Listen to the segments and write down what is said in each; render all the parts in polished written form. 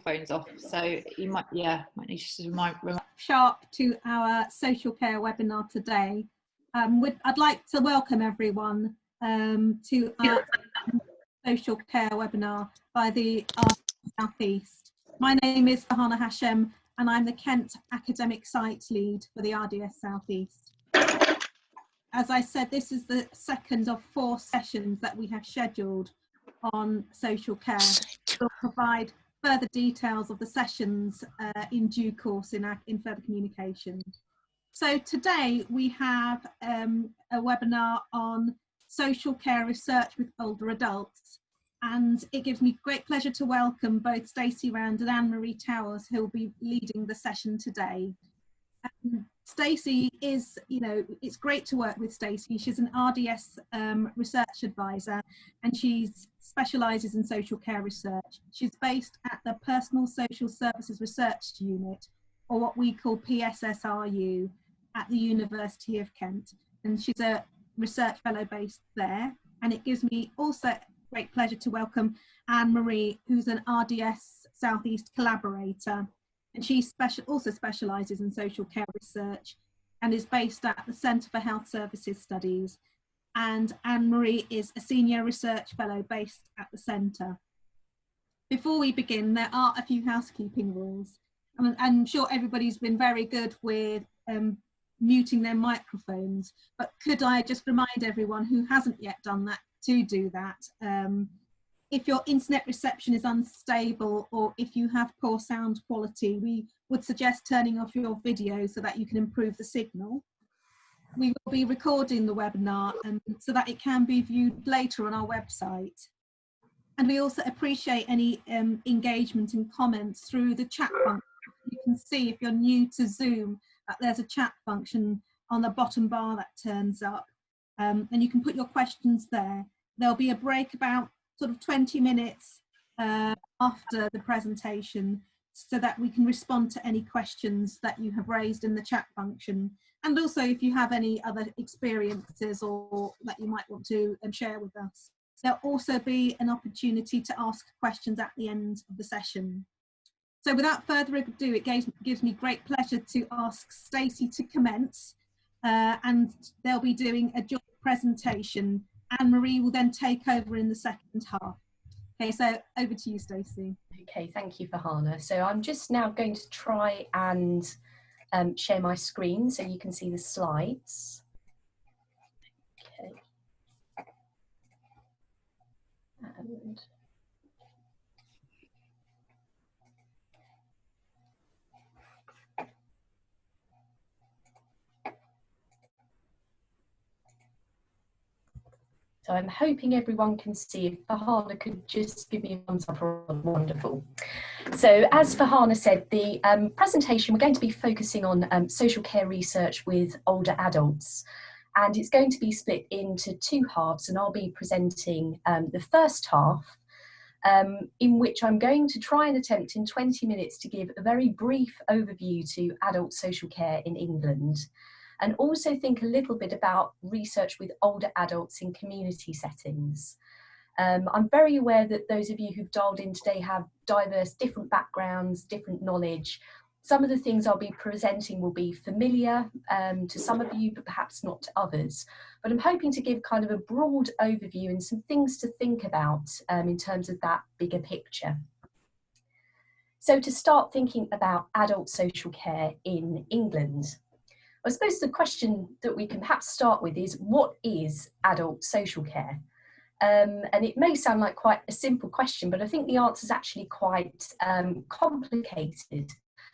phones off, so you might might need to remind sharp to our social care webinar today. I'd like to welcome everyone to our social care webinar by the RDS South East. My name is Farhana Hashem and I'm the Kent Academic Sites Lead for the RDS South East. As I said, this is the second of 4 sessions that we have scheduled on social care. We'll provide further details of the sessions in due course in further communication. So today we have a webinar on social care research with older adults, and it gives me great pleasure to welcome both Stacey Rand and Anne-Marie Towers, who will be leading the session today. Stacey is, it's great to work with Stacey. She's an RDS research advisor and she specialises in social care research. She's based at the Personal Social Services Research Unit, or what we call PSSRU, at the University of Kent. And she's a research fellow based there. And it gives me also great pleasure to welcome Anne-Marie, who's an RDS Southeast collaborator. And she also specialises in social care research and is based at the Centre for Health Services Studies. And Anne-Marie is a senior research fellow based at the centre. Before we begin, there are a few housekeeping rules. I'm sure everybody's been very good with muting their microphones, but could I just remind everyone who hasn't yet done that to do that. If your internet reception is unstable or if you have poor sound quality, we would suggest turning off your video so that you can improve the signal. We will be recording the webinar so that it can be viewed later on our website. And we also appreciate any engagement and comments through the chat function. You can see, if you're new to Zoom, that there's a chat function on the bottom bar that turns up, and you can put your questions there. There'll be a break about sort of 20 minutes after the presentation so that we can respond to any questions that you have raised in the chat function. And also if you have any other experiences or that you might want to share with us. There'll also be an opportunity to ask questions at the end of the session. So without further ado, it gives me great pleasure to ask Stacey to commence, and they'll be doing a joint presentation. Anne-Marie will then take over in the second half. Okay, so over to you, Stacey. Okay, thank you, Farhana. So I'm just now going to try and share my screen so you can see the slides. Okay. And so I'm hoping everyone can see. If Farhana could just give me a thumbs up, wonderful. So as Farhana said, the presentation, we're going to be focusing on social care research with older adults. And it's going to be split into 2 halves, and I'll be presenting the first half, in which I'm going to try and attempt in 20 minutes to give a very brief overview to adult social care in England, and also think a little bit about research with older adults in community settings. I'm very aware that those of you who've dialed in today have diverse, different backgrounds, different knowledge. Some of the things I'll be presenting will be familiar to some of you, but perhaps not to others. But I'm hoping to give kind of a broad overview and some things to think about in terms of that bigger picture. So to start thinking about adult social care in England, I suppose the question that we can perhaps start with is, what is adult social care? And it may sound like quite a simple question, but I think the answer is actually quite complicated.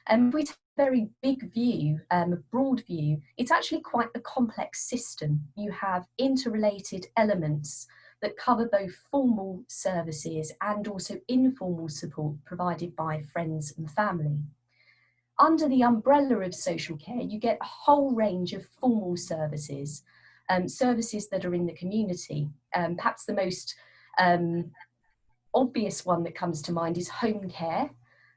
And if we take a very big view, a broad view, it's actually quite a complex system. You have interrelated elements that cover both formal services and also informal support provided by friends and family. Under the umbrella of social care, you get a whole range of formal services, services that are in the community. Perhaps the most obvious one that comes to mind is home care,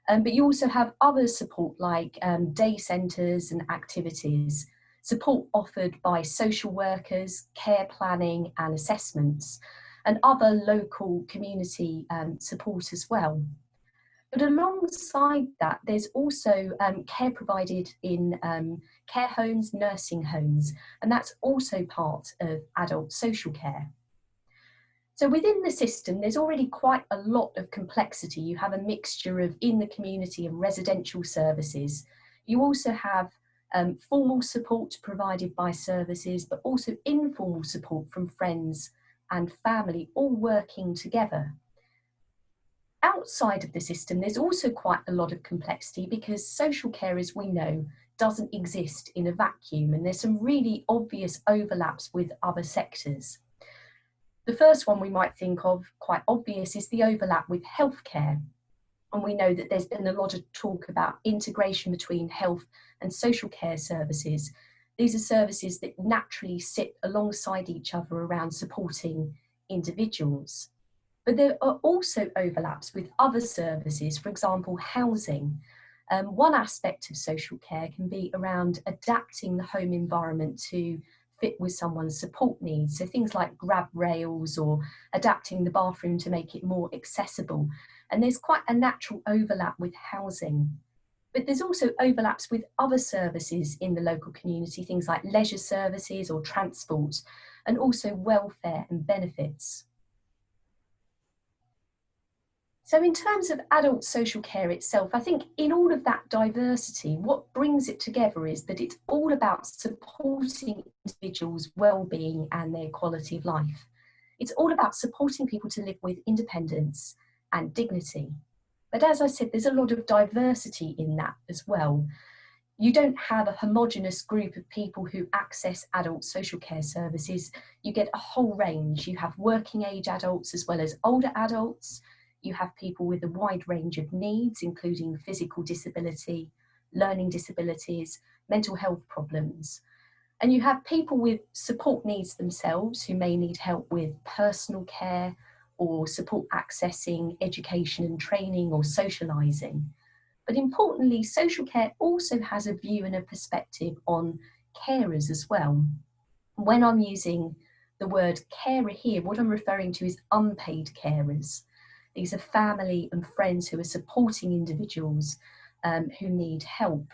but you also have other support like day centres and activities, support offered by social workers, care planning and assessments, and other local community support as well. But alongside that, there's also care provided in care homes, nursing homes, and that's also part of adult social care. So within the system, there's already quite a lot of complexity. You have a mixture of in the community and residential services. You also have formal support provided by services, but also informal support from friends and family, all working together. Outside of the system, there's also quite a lot of complexity because social care, as we know, doesn't exist in a vacuum, and there's some really obvious overlaps with other sectors. The first one we might think of, quite obvious, is the overlap with healthcare. And we know that there's been a lot of talk about integration between health and social care services. These are services that naturally sit alongside each other around supporting individuals. But there are also overlaps with other services, for example, housing. One aspect of social care can be around adapting the home environment to fit with someone's support needs. So things like grab rails or adapting the bathroom to make it more accessible. And there's quite a natural overlap with housing. But there's also overlaps with other services in the local community, things like leisure services or transport, and also welfare and benefits. So in terms of adult social care itself, I think in all of that diversity, what brings it together is that it's all about supporting individuals' well-being and their quality of life. It's all about supporting people to live with independence and dignity. But as I said, there's a lot of diversity in that as well. You don't have a homogenous group of people who access adult social care services. You get a whole range. You have working age adults as well as older adults. You have people with a wide range of needs, including physical disability, learning disabilities, mental health problems. And you have people with support needs themselves who may need help with personal care or support accessing education and training or socialising. But importantly, social care also has a view and a perspective on carers as well. When I'm using the word carer here, what I'm referring to is unpaid carers. These are family and friends who are supporting individuals who need help.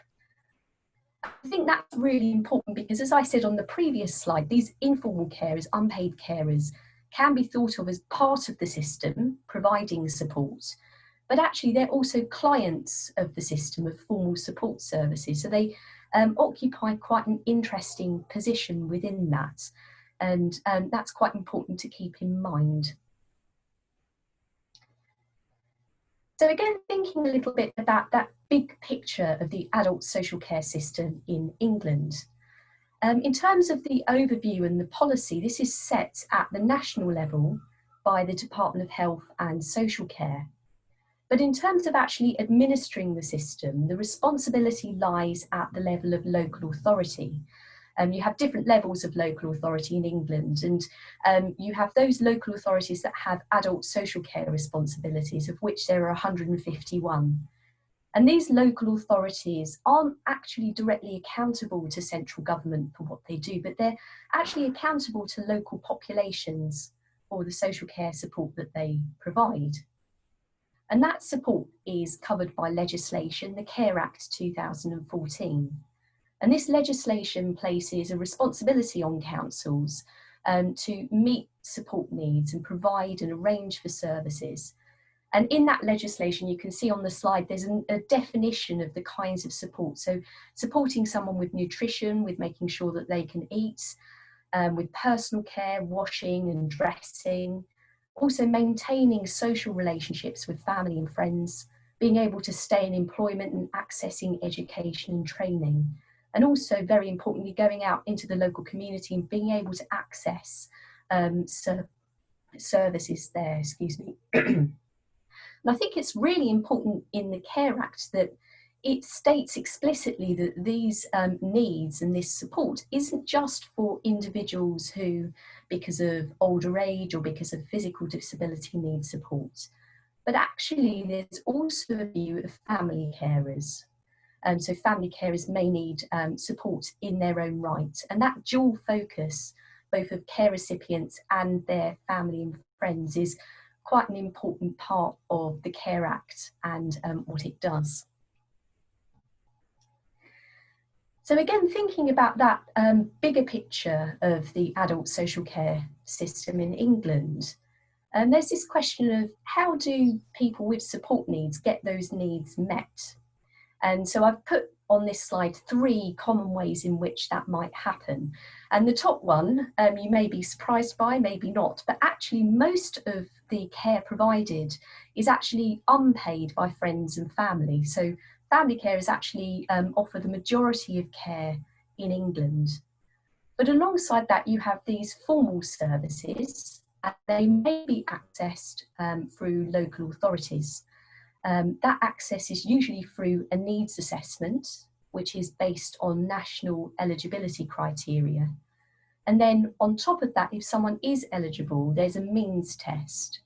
I think that's really important because, as I said on the previous slide, these informal carers, unpaid carers, can be thought of as part of the system, providing support, but actually they're also clients of the system of formal support services. So they occupy quite an interesting position within that. And that's quite important to keep in mind. So again, thinking a little bit about that big picture of the adult social care system in England. In terms of the overview and the policy, this is set at the national level by the Department of Health and Social Care. But in terms of actually administering the system, the responsibility lies at the level of local authority. You have different levels of local authority in England, and you have those local authorities that have adult social care responsibilities, of which there are 151. And these local authorities aren't actually directly accountable to central government for what they do, but they're actually accountable to local populations for the social care support that they provide. And that support is covered by legislation, the Care Act 2014. And this legislation places a responsibility on councils to meet support needs and provide and arrange for services. And in that legislation, you can see on the slide, there's a definition of the kinds of support. So supporting someone with nutrition, with making sure that they can eat, with personal care, washing and dressing, also maintaining social relationships with family and friends, being able to stay in employment and accessing education and training. And also, very importantly, going out into the local community and being able to access services there, excuse me. And I think it's really important in the Care Act that it states explicitly that these needs and this support isn't just for individuals who, because of older age or because of physical disability, need support, but actually there's also a view of family carers. So family carers may need support in their own right. And that dual focus, both of care recipients and their family and friends, is quite an important part of the Care Act and what it does. So again, thinking about that bigger picture of the adult social care system in England, there's this question of how do people with support needs get those needs met? And so I've put on this slide 3 common ways in which that might happen. And the top one, you may be surprised by, maybe not, but actually most of the care provided is actually unpaid by friends and family. So family carers actually offer the majority of care in England. But alongside that, you have these formal services, and they may be accessed through local authorities. That access is usually through a needs assessment, which is based on national eligibility criteria. And then on top of that, if someone is eligible, there's a means test.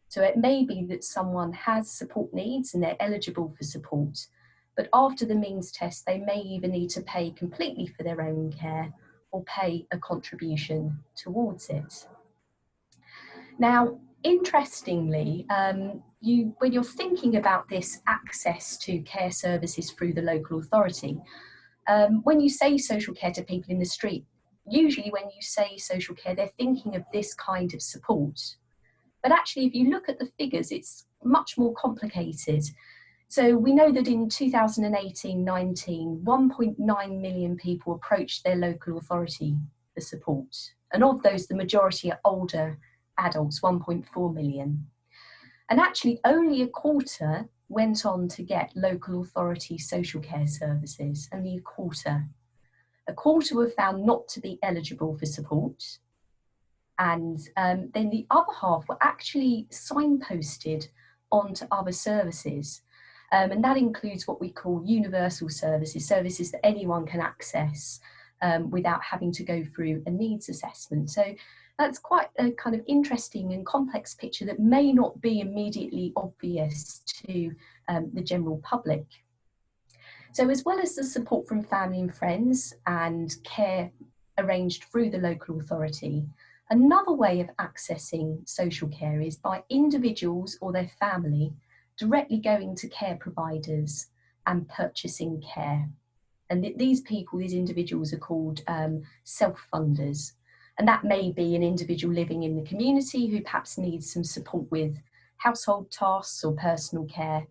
So it may be that someone has support needs and they're eligible for support, but after the means test, they may either need to pay completely for their own care or pay a contribution towards it. Now, interestingly, when you're thinking about this access to care services through the local authority, when you say social care to people in the street, usually when you say social care, they're thinking of this kind of support. But actually, if you look at the figures, it's much more complicated. So we know that in 2018-19, 1.9 million people approached their local authority for support. And of those, the majority are older adults, 1.4 million. And actually only a quarter went on to get local authority social care services, only a quarter. A quarter were found not to be eligible for support. And then the other half were actually signposted onto other services. And that includes what we call universal services, services that anyone can access without having to go through a needs assessment. So that's quite a kind of interesting and complex picture that may not be immediately obvious to the general public. So as well as the support from family and friends and care arranged through the local authority, another way of accessing social care is by individuals or their family directly going to care providers and purchasing care. And these people, these individuals are called self-funders. And that may be an individual living in the community who perhaps needs some support with household tasks or personal care,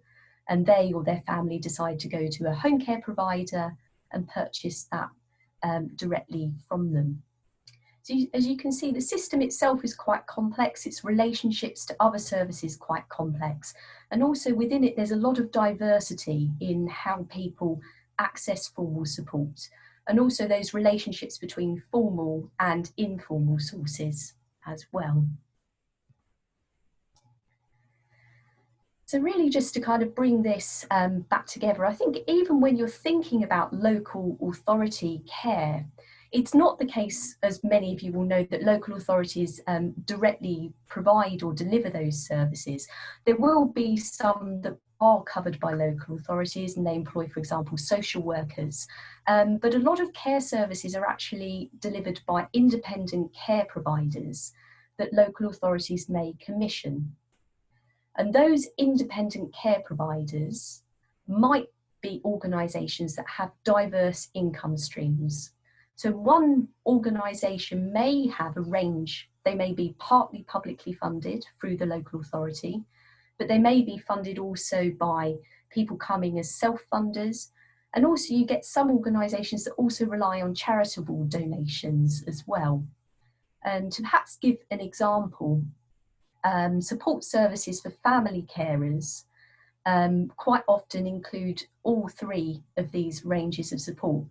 and they or their family decide to go to a home care provider and purchase that directly from them. So as you can see, the system itself is quite complex. Its relationships to other services quite complex. And also within it, there's a lot of diversity in how people access formal support, and also those relationships between formal and informal sources as well. So really just to kind of bring this back together, I think even when you're thinking about local authority care, it's not the case, as many of you will know, that local authorities directly provide or deliver those services. There will be some that are covered by local authorities and they employ, for example, social workers. But a lot of care services are actually delivered by independent care providers that local authorities may commission. And those independent care providers might be organisations that have diverse income streams. So one organisation may have a range. They may be partly publicly funded through the local authority, but they may be funded also by people coming as self-funders. And also you get some organisations that also rely on charitable donations as well. And to perhaps give an example, support services for family carers quite often include all 3 of these ranges of support.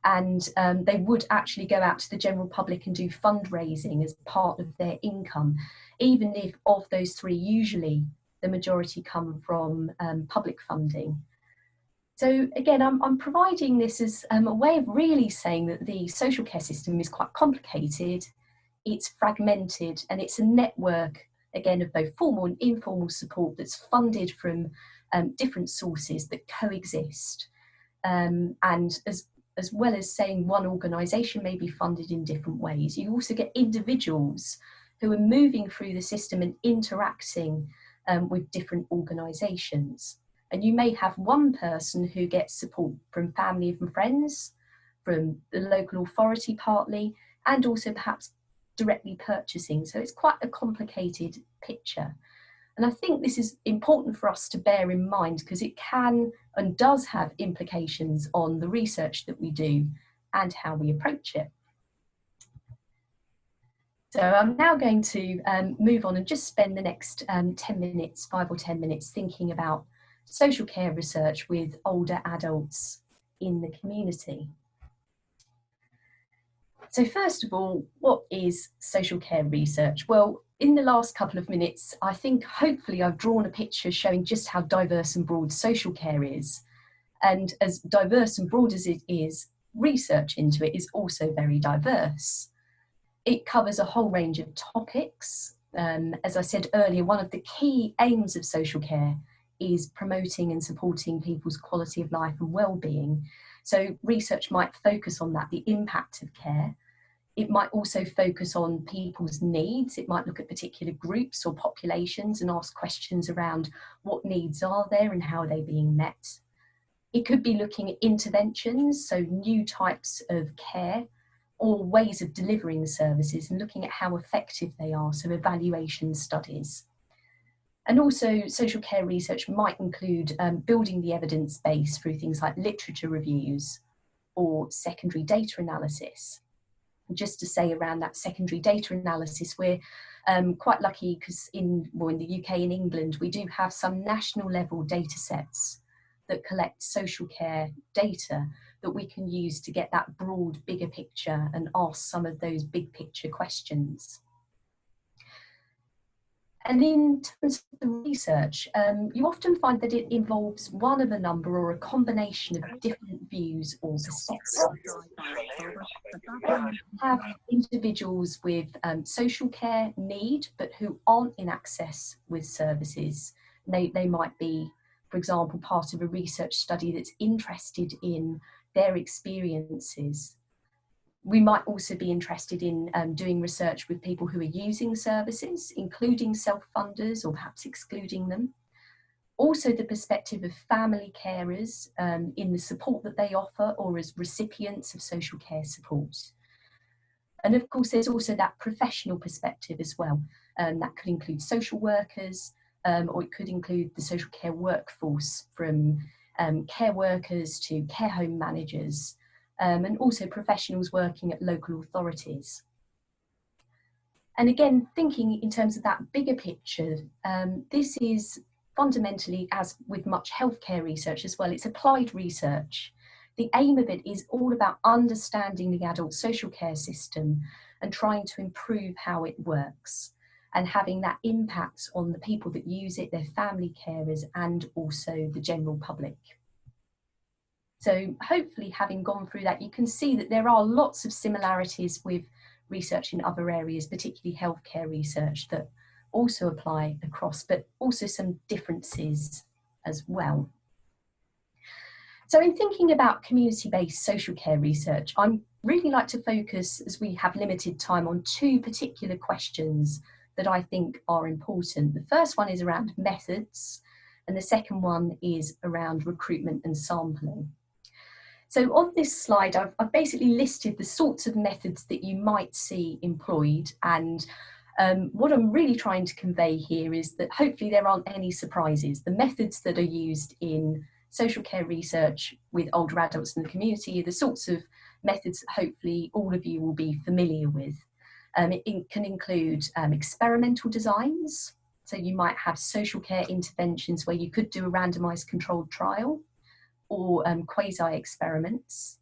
And they would actually go out to the general public and do fundraising as part of their income, even if of those 3, usually the majority come from public funding. So again, I'm providing this as a way of really saying that the social care system is quite complicated, it's fragmented, and it's a network, again, of both formal and informal support that's funded from different sources that coexist. And as well as saying one organisation may be funded in different ways, you also get individuals who are moving through the system and interacting with different organisations. And you may have one person who gets support from family and friends, from the local authority partly, and also perhaps directly purchasing. So it's quite a complicated picture. And I think this is important for us to bear in mind because it can and does have implications on the research that we do and how we approach it. So I'm now going to move on and just spend the next 10 minutes, 5 or 10 minutes, thinking about social care research with older adults in the community. So first of all, what is social care research? Well, in the last couple of minutes, I think hopefully I've drawn a picture showing just how diverse and broad social care is. And as diverse and broad as it is, research into it is also very diverse. It covers a whole range of topics. As I said earlier, one of the key aims of social care is promoting and supporting people's quality of life and well-being. So research might focus on that, the impact of care. It might also focus on people's needs. It might look at particular groups or populations and ask questions around what needs are there and how are they being met. It could be looking at interventions, so new types of care or ways of delivering services and looking at how effective they are, so evaluation studies. And also social care research might include building the evidence base through things like literature reviews or secondary data analysis. And just to say around that secondary data analysis, we're quite lucky because in the UK and England, we do have some national level data sets that collect social care data that we can use to get that broad, bigger picture and ask some of those big picture questions. And in terms of the research, you often find that it involves one of a number or a combination of different views or perspectives. Have individuals with social care need, but who aren't in access with services. They might be, for example, part of a research study that's interested in their experiences. We might also be interested in doing research with people who are using services, including self-funders or perhaps excluding them. Also the perspective of family carers in the support that they offer or as recipients of social care support. And of course, there's also that professional perspective as well. That could include social workers, or it could include the social care workforce from care workers to care home managers, and also professionals working at local authorities. And again, thinking in terms of that bigger picture, this is fundamentally, as with much healthcare research as well, it's applied research. The aim of it is all about understanding the adult social care system and trying to improve how it works and having that impact on the people that use it, their family carers, and also the general public. So hopefully, having gone through that, you can see that there are lots of similarities with research in other areas, particularly healthcare research, that also apply across, but also some differences as well. So in thinking about community-based social care research, I'd really like to focus, as we have limited time, on two particular questions that I think are important. The first one is around methods, and the second one is around recruitment and sampling. So on this slide, I've basically listed the sorts of methods that you might see employed, and what I'm really trying to convey here is that hopefully there aren't any surprises. The methods that are used in social care research with older adults in the community are the sorts of methods that hopefully all of you will be familiar with. It can include experimental designs. So you might have social care interventions where you could do a randomized controlled trial, or quasi-experiments.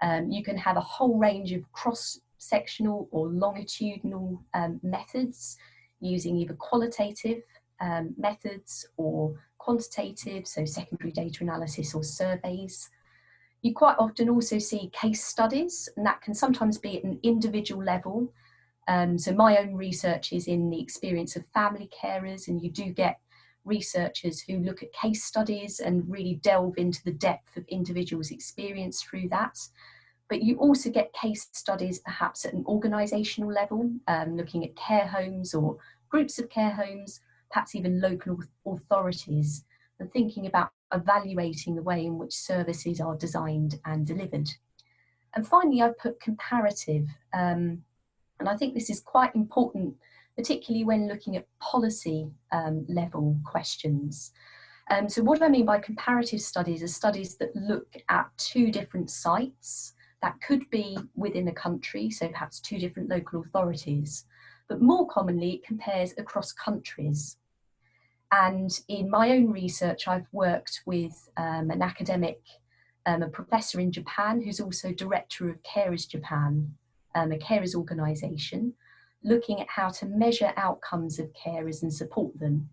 You can have a whole range of cross-sectional or longitudinal methods using either qualitative methods or quantitative, so secondary data analysis or surveys. You quite often also see case studies, and that can sometimes be at an individual level. So my own research is in the experience of family carers, and you do get researchers who look at case studies and really delve into the depth of individuals' experience through that. But you also get case studies perhaps at an organisational level, looking at care homes or groups of care homes, perhaps even local authorities, and thinking about evaluating the way in which services are designed and delivered. And finally, I've put comparative, and I think this is quite important, particularly when looking at policy level questions. So what I mean by comparative studies are studies that look at two different sites. That could be within a country, so perhaps two different local authorities, but more commonly it compares across countries. And in my own research, I've worked with an academic, a professor in Japan, who's also director of Carers Japan, a carers organisation, looking at how to measure outcomes of carers and support them,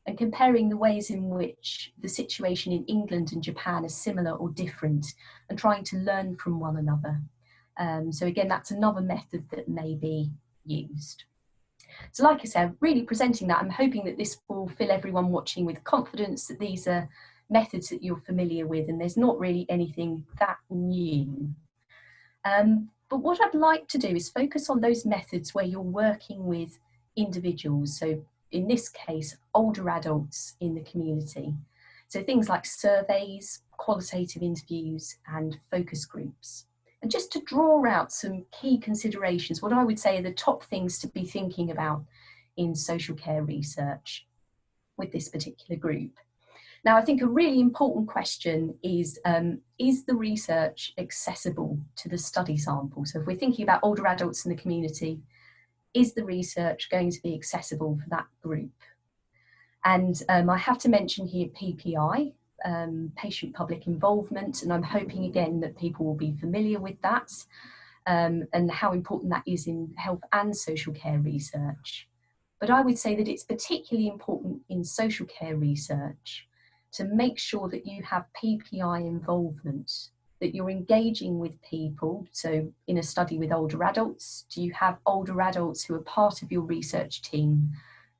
and comparing the ways in which the situation in England and Japan is similar or different, and trying to learn from one another. So again, that's another method that may be used. So like I said, really presenting that, I'm hoping that this will fill everyone watching with confidence that these are methods that you're familiar with and there's not really anything that new. But what I'd like to do is focus on those methods where you're working with individuals. So in this case, older adults in the community. So things like surveys, qualitative interviews, and focus groups. And just to draw out some key considerations, what I would say are the top things to be thinking about in social care research with this particular group. Now, I think a really important question is the research accessible to the study sample? So if we're thinking about older adults in the community, is the research going to be accessible for that group? And I have to mention here PPI, patient public involvement, and I'm hoping again that people will be familiar with that and how important that is in health and social care research. But I would say that it's particularly important in social care research to make sure that you have PPI involvement, that you're engaging with people. So in a study with older adults, do you have older adults who are part of your research team,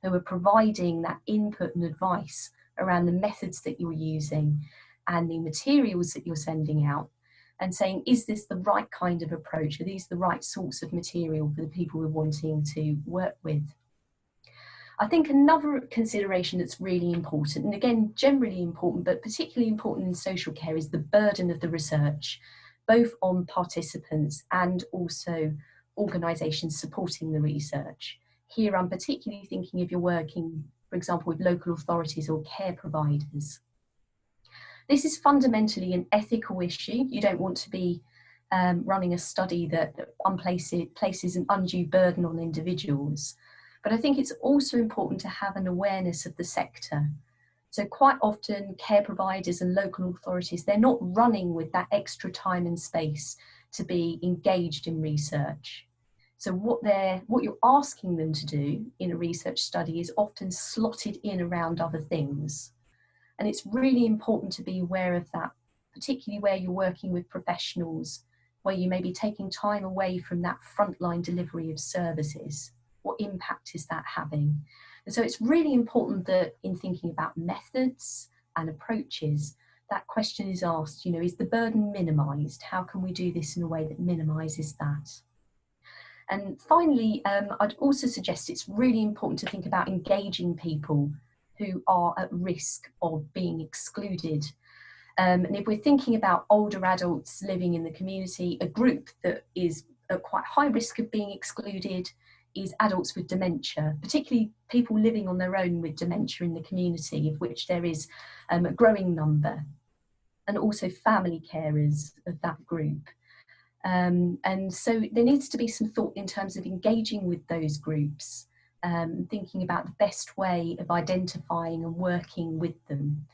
who are providing that input and advice around the methods that you're using and the materials that you're sending out, and saying, is this the right kind of approach? Are these the right sorts of material for the people we're wanting to work with? I think another consideration that's really important, and again, generally important, but particularly important in social care, is the burden of the research, both on participants and also organisations supporting the research. Here, I'm particularly thinking if you're working, for example, with local authorities or care providers. This is fundamentally an ethical issue. You don't want to be running a study that places an undue burden on individuals. But I think it's also important to have an awareness of the sector. So quite often care providers and local authorities, they're not running with that extra time and space to be engaged in research. So what you're asking them to do in a research study is often slotted in around other things. And it's really important to be aware of that, particularly where you're working with professionals, where you may be taking time away from that frontline delivery of services. What impact is that having? And so it's really important that in thinking about methods and approaches, that question is asked, you know, is the burden minimised? How can we do this in a way that minimises that? And finally, I'd also suggest it's really important to think about engaging people who are at risk of being excluded. And if we're thinking about older adults living in the community, a group that is at quite high risk of being excluded is adults with dementia, particularly people living on their own with dementia in the community, of which there is a growing number, and also family carers of that group. And so there needs to be some thought in terms of engaging with those groups, thinking about the best way of identifying and working with them,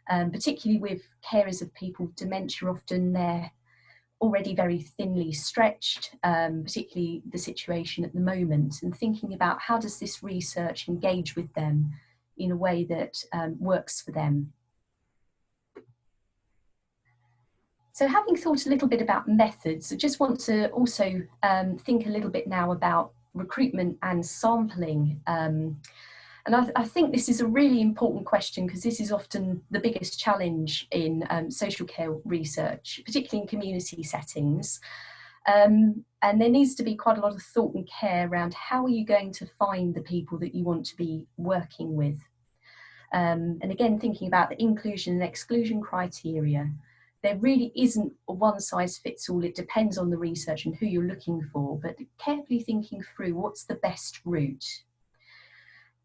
particularly with carers of people with dementia. Often they're already very thinly stretched, particularly the situation at the moment, and thinking about how does this research engage with them in a way that works for them. So having thought a little bit about methods, I just want to also think a little bit now about recruitment and sampling. And And I think this is a really important question, because this is often the biggest challenge in social care research, particularly in community settings. And there needs to be quite a lot of thought and care around how are you going to find the people that you want to be working with. And again, thinking about the inclusion and exclusion criteria, there really isn't a one size fits all. It depends on the research and who you're looking for, but carefully thinking through what's the best route.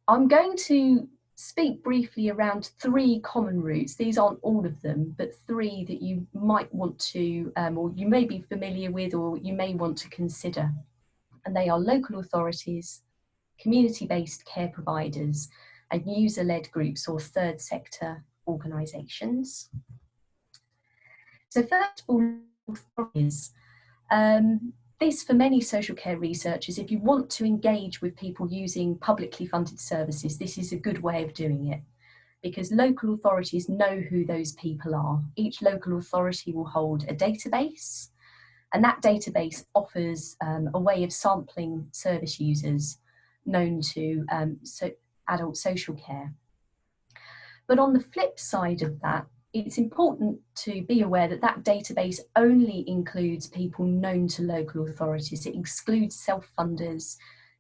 I'm going to speak briefly around 3 common routes. These aren't all of them, but 3 that you might want to, or you may be familiar with, or you may want to consider. And they are local authorities, community-based care providers, and user-led groups or third sector organisations. So first of all, authorities. This, for many social care researchers, if you want to engage with people using publicly funded services, this is a good way of doing it, because local authorities know who those people are. Each local authority will hold a database, and that database offers a way of sampling service users known to adult social care. But on the flip side of that, it's important to be aware that that database only includes people known to local authorities. It excludes self-funders.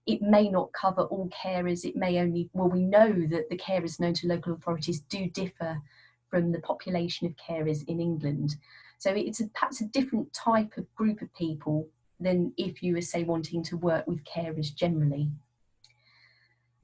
It may not cover all carers. It may only, well, we know that the carers known to local authorities do differ from the population of carers in England. So it's perhaps a different type of group of people than if you were, say, wanting to work with carers generally.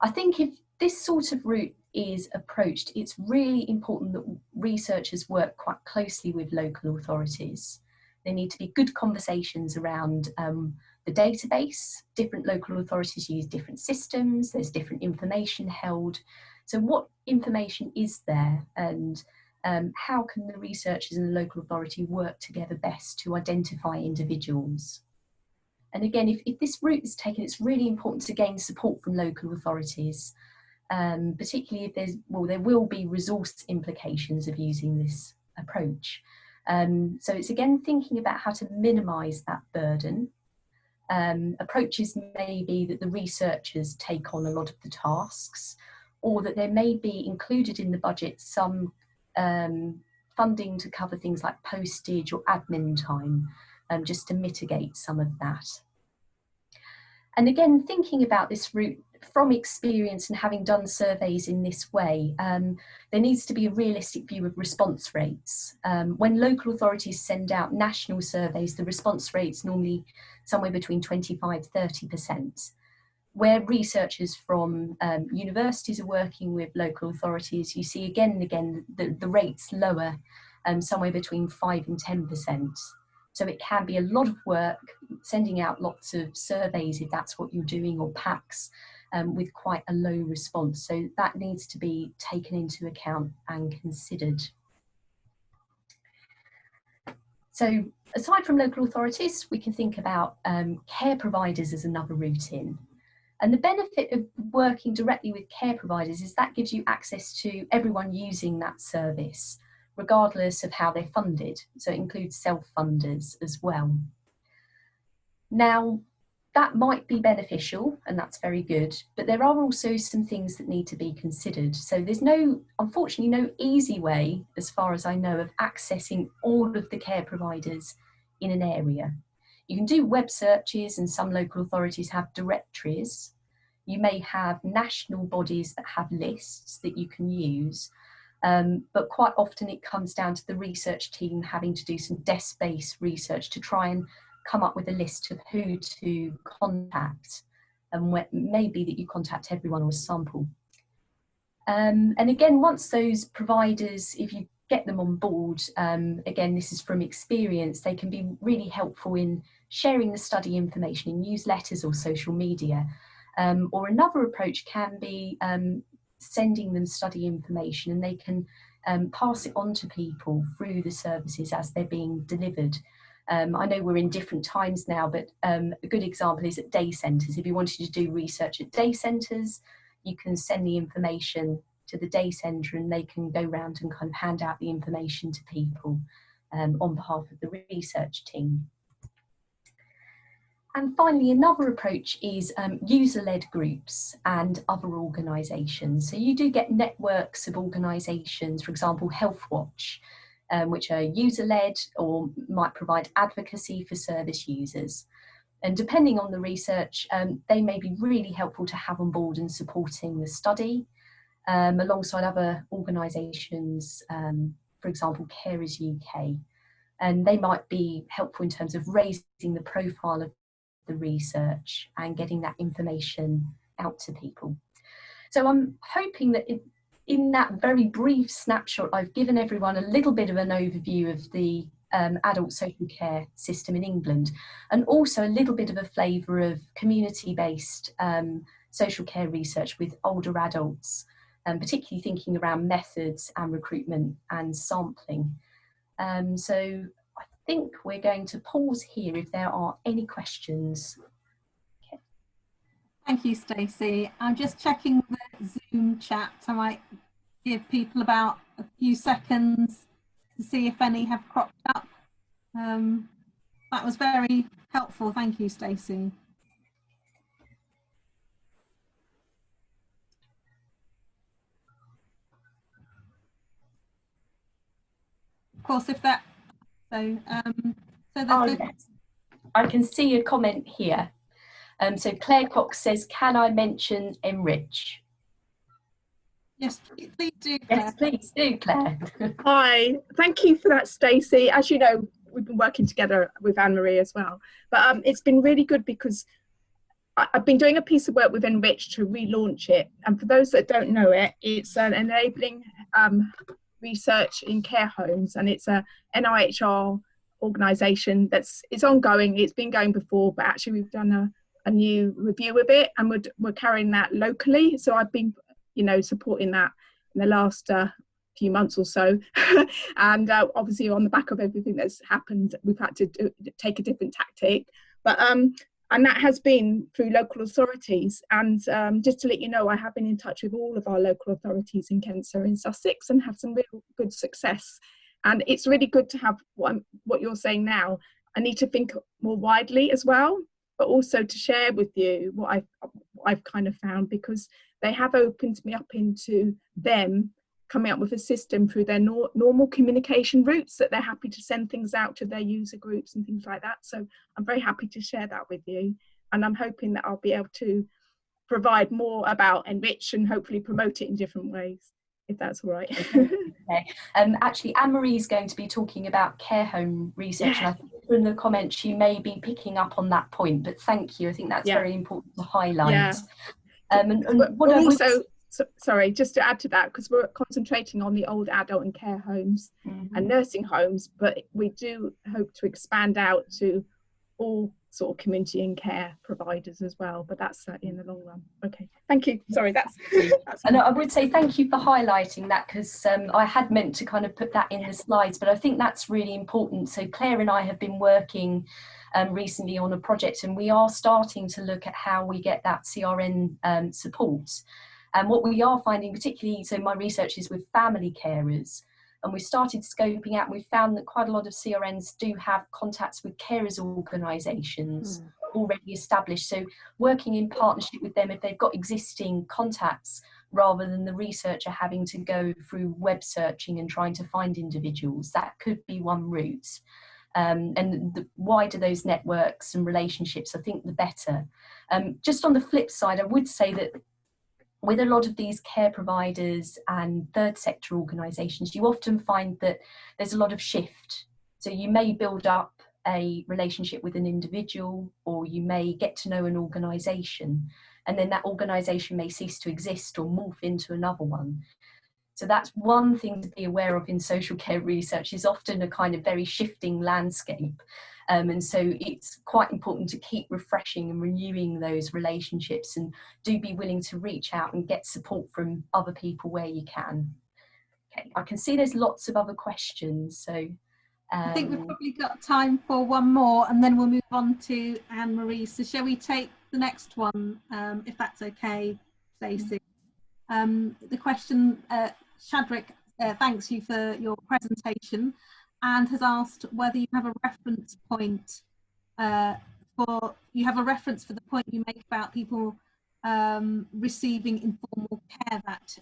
I think if this sort of route is approached, it's really important that researchers work quite closely with local authorities. There need to be good conversations around the database. Different local authorities use different systems, there's different information held. So what information is there, and how can the researchers and the local authority work together best to identify individuals? And again, if this route is taken, it's really important to gain support from local authorities, particularly if there will be resource implications of using this approach. So it's again thinking about how to minimise that burden. Approaches may be that the researchers take on a lot of the tasks, or that there may be included in the budget some funding to cover things like postage or admin time, just to mitigate some of that. And again, thinking about this route from experience and having done surveys in this way, there needs to be a realistic view of response rates. When local authorities send out national surveys, the response rate's normally somewhere between 25–30%. Where researchers from universities are working with local authorities, you see again and again the rate's lower, somewhere between 5 and 10%. So it can be a lot of work, sending out lots of surveys if that's what you're doing, or packs, with quite a low response. So that needs to be taken into account and considered. So aside from local authorities, we can think about care providers as another route in. And the benefit of working directly with care providers is that gives you access to everyone using that service, regardless of how they're funded. So it includes self-funders as well. Now, that might be beneficial, and that's very good, but there are also some things that need to be considered. So there's unfortunately no easy way, as far as I know, of accessing all of the care providers in an area. You can do web searches, and some local authorities have directories. You may have national bodies that have lists that you can use, but quite often it comes down to the research team having to do some desk-based research to try and come up with a list of who to contact, and it may be that you contact everyone or a sample. And again, once those providers, if you get them on board, again, this is from experience, they can be really helpful in sharing the study information in newsletters or social media. Or another approach can be sending them study information, and they can pass it on to people through the services as they're being delivered. I know we're in different times now, but a good example is at day centres. If you wanted to do research at day centres, you can send the information to the day centre, and they can go around and kind of hand out the information to people on behalf of the research team. And finally, another approach is user-led groups and other organisations. So you do get networks of organisations, for example, Healthwatch, which are user-led or might provide advocacy for service users. And depending on the research, they may be really helpful to have on board in supporting the study, alongside other organisations, for example, Carers UK. And they might be helpful in terms of raising the profile of the research and getting that information out to people. So I'm hoping that in that very brief snapshot, I've given everyone a little bit of an overview of the adult social care system in England, and also a little bit of a flavour of community-based social care research with older adults, particularly thinking around methods and recruitment and sampling. So I think we're going to pause here if there are any questions. Okay. Thank you, Stacey. I'm just checking the Zoom chat. I might give people about a few seconds to see if any have cropped up. That was very helpful. Thank you, Stacey. Of course, if that, so there's Yes. I can see a comment here. So Claire Cox says, can I mention Enrich? Yes, please do, Claire. Yes, please do, Claire. Hi, thank you for that, Stacey. As you know, we've been working together with Anne-Marie as well, but it's been really good because I've been doing a piece of work with Enrich to relaunch it. And for those that don't know it, it's an enabling research in care homes, and it's a NIHR organisation it's ongoing. It's been going before, but actually we've done a new review of it, and we're carrying that locally. So I've been, supporting that in the last few months or so. And obviously on the back of everything that's happened, we've had to take a different tactic. But and that has been through local authorities. And just to let you know, I have been in touch with all of our local authorities in Kent, Surrey and Sussex, and have some real good success. And it's really good to have what you're saying now. I need to think more widely as well, but also to share with you what I've kind of found, because they have opened me up into them coming up with a system through their normal communication routes, that they're happy to send things out to their user groups and things like that. So I'm very happy to share that with you. And I'm hoping that I'll be able to provide more about Enrich and hopefully promote it in different ways, if that's all right. Okay. Actually, Anne-Marie is going to be talking about care home research. Yeah. And I think from the comments, she may be picking up on that point, but thank you. I think that's very important to highlight. Yeah. And what we're also, sorry, just to add to that, because we're concentrating on the old adult and care homes and nursing homes, but we do hope to expand out to all sort of community and care providers as well, but that's in the long run. Okay, thank you. Sorry, that's and I would say thank you for highlighting that, because I had meant to kind of put that in the slides, but I think that's really important. So Claire and I have been working recently on a project, and we are starting to look at how we get that CRN support. And what we are finding, particularly, so my research is with family carers, and we started scoping out, we found that quite a lot of CRNs do have contacts with carers organisations already established. So working in partnership with them, if they've got existing contacts, rather than the researcher having to go through web searching and trying to find individuals, that could be one route. And the wider those networks and relationships, I think the better. Just on the flip side, I would say that with a lot of these care providers and third sector organisations, you often find that there's a lot of shift. So you may build up a relationship with an individual, or you may get to know an organisation, and then that organisation may cease to exist or morph into another one. So that's one thing to be aware of in social care research, is often a kind of very shifting landscape. And so it's quite important to keep refreshing and renewing those relationships, and do be willing to reach out and get support from other people where you can. Okay, I can see there's lots of other questions. So I think we've probably got time for one more, and then we'll move on to Anne-Marie. So shall we take the next one, if that's okay, Stacey? The question, Shadrick thanks you for your presentation, and has asked whether you have a reference point for, you have a reference for the point you make about people receiving informal care that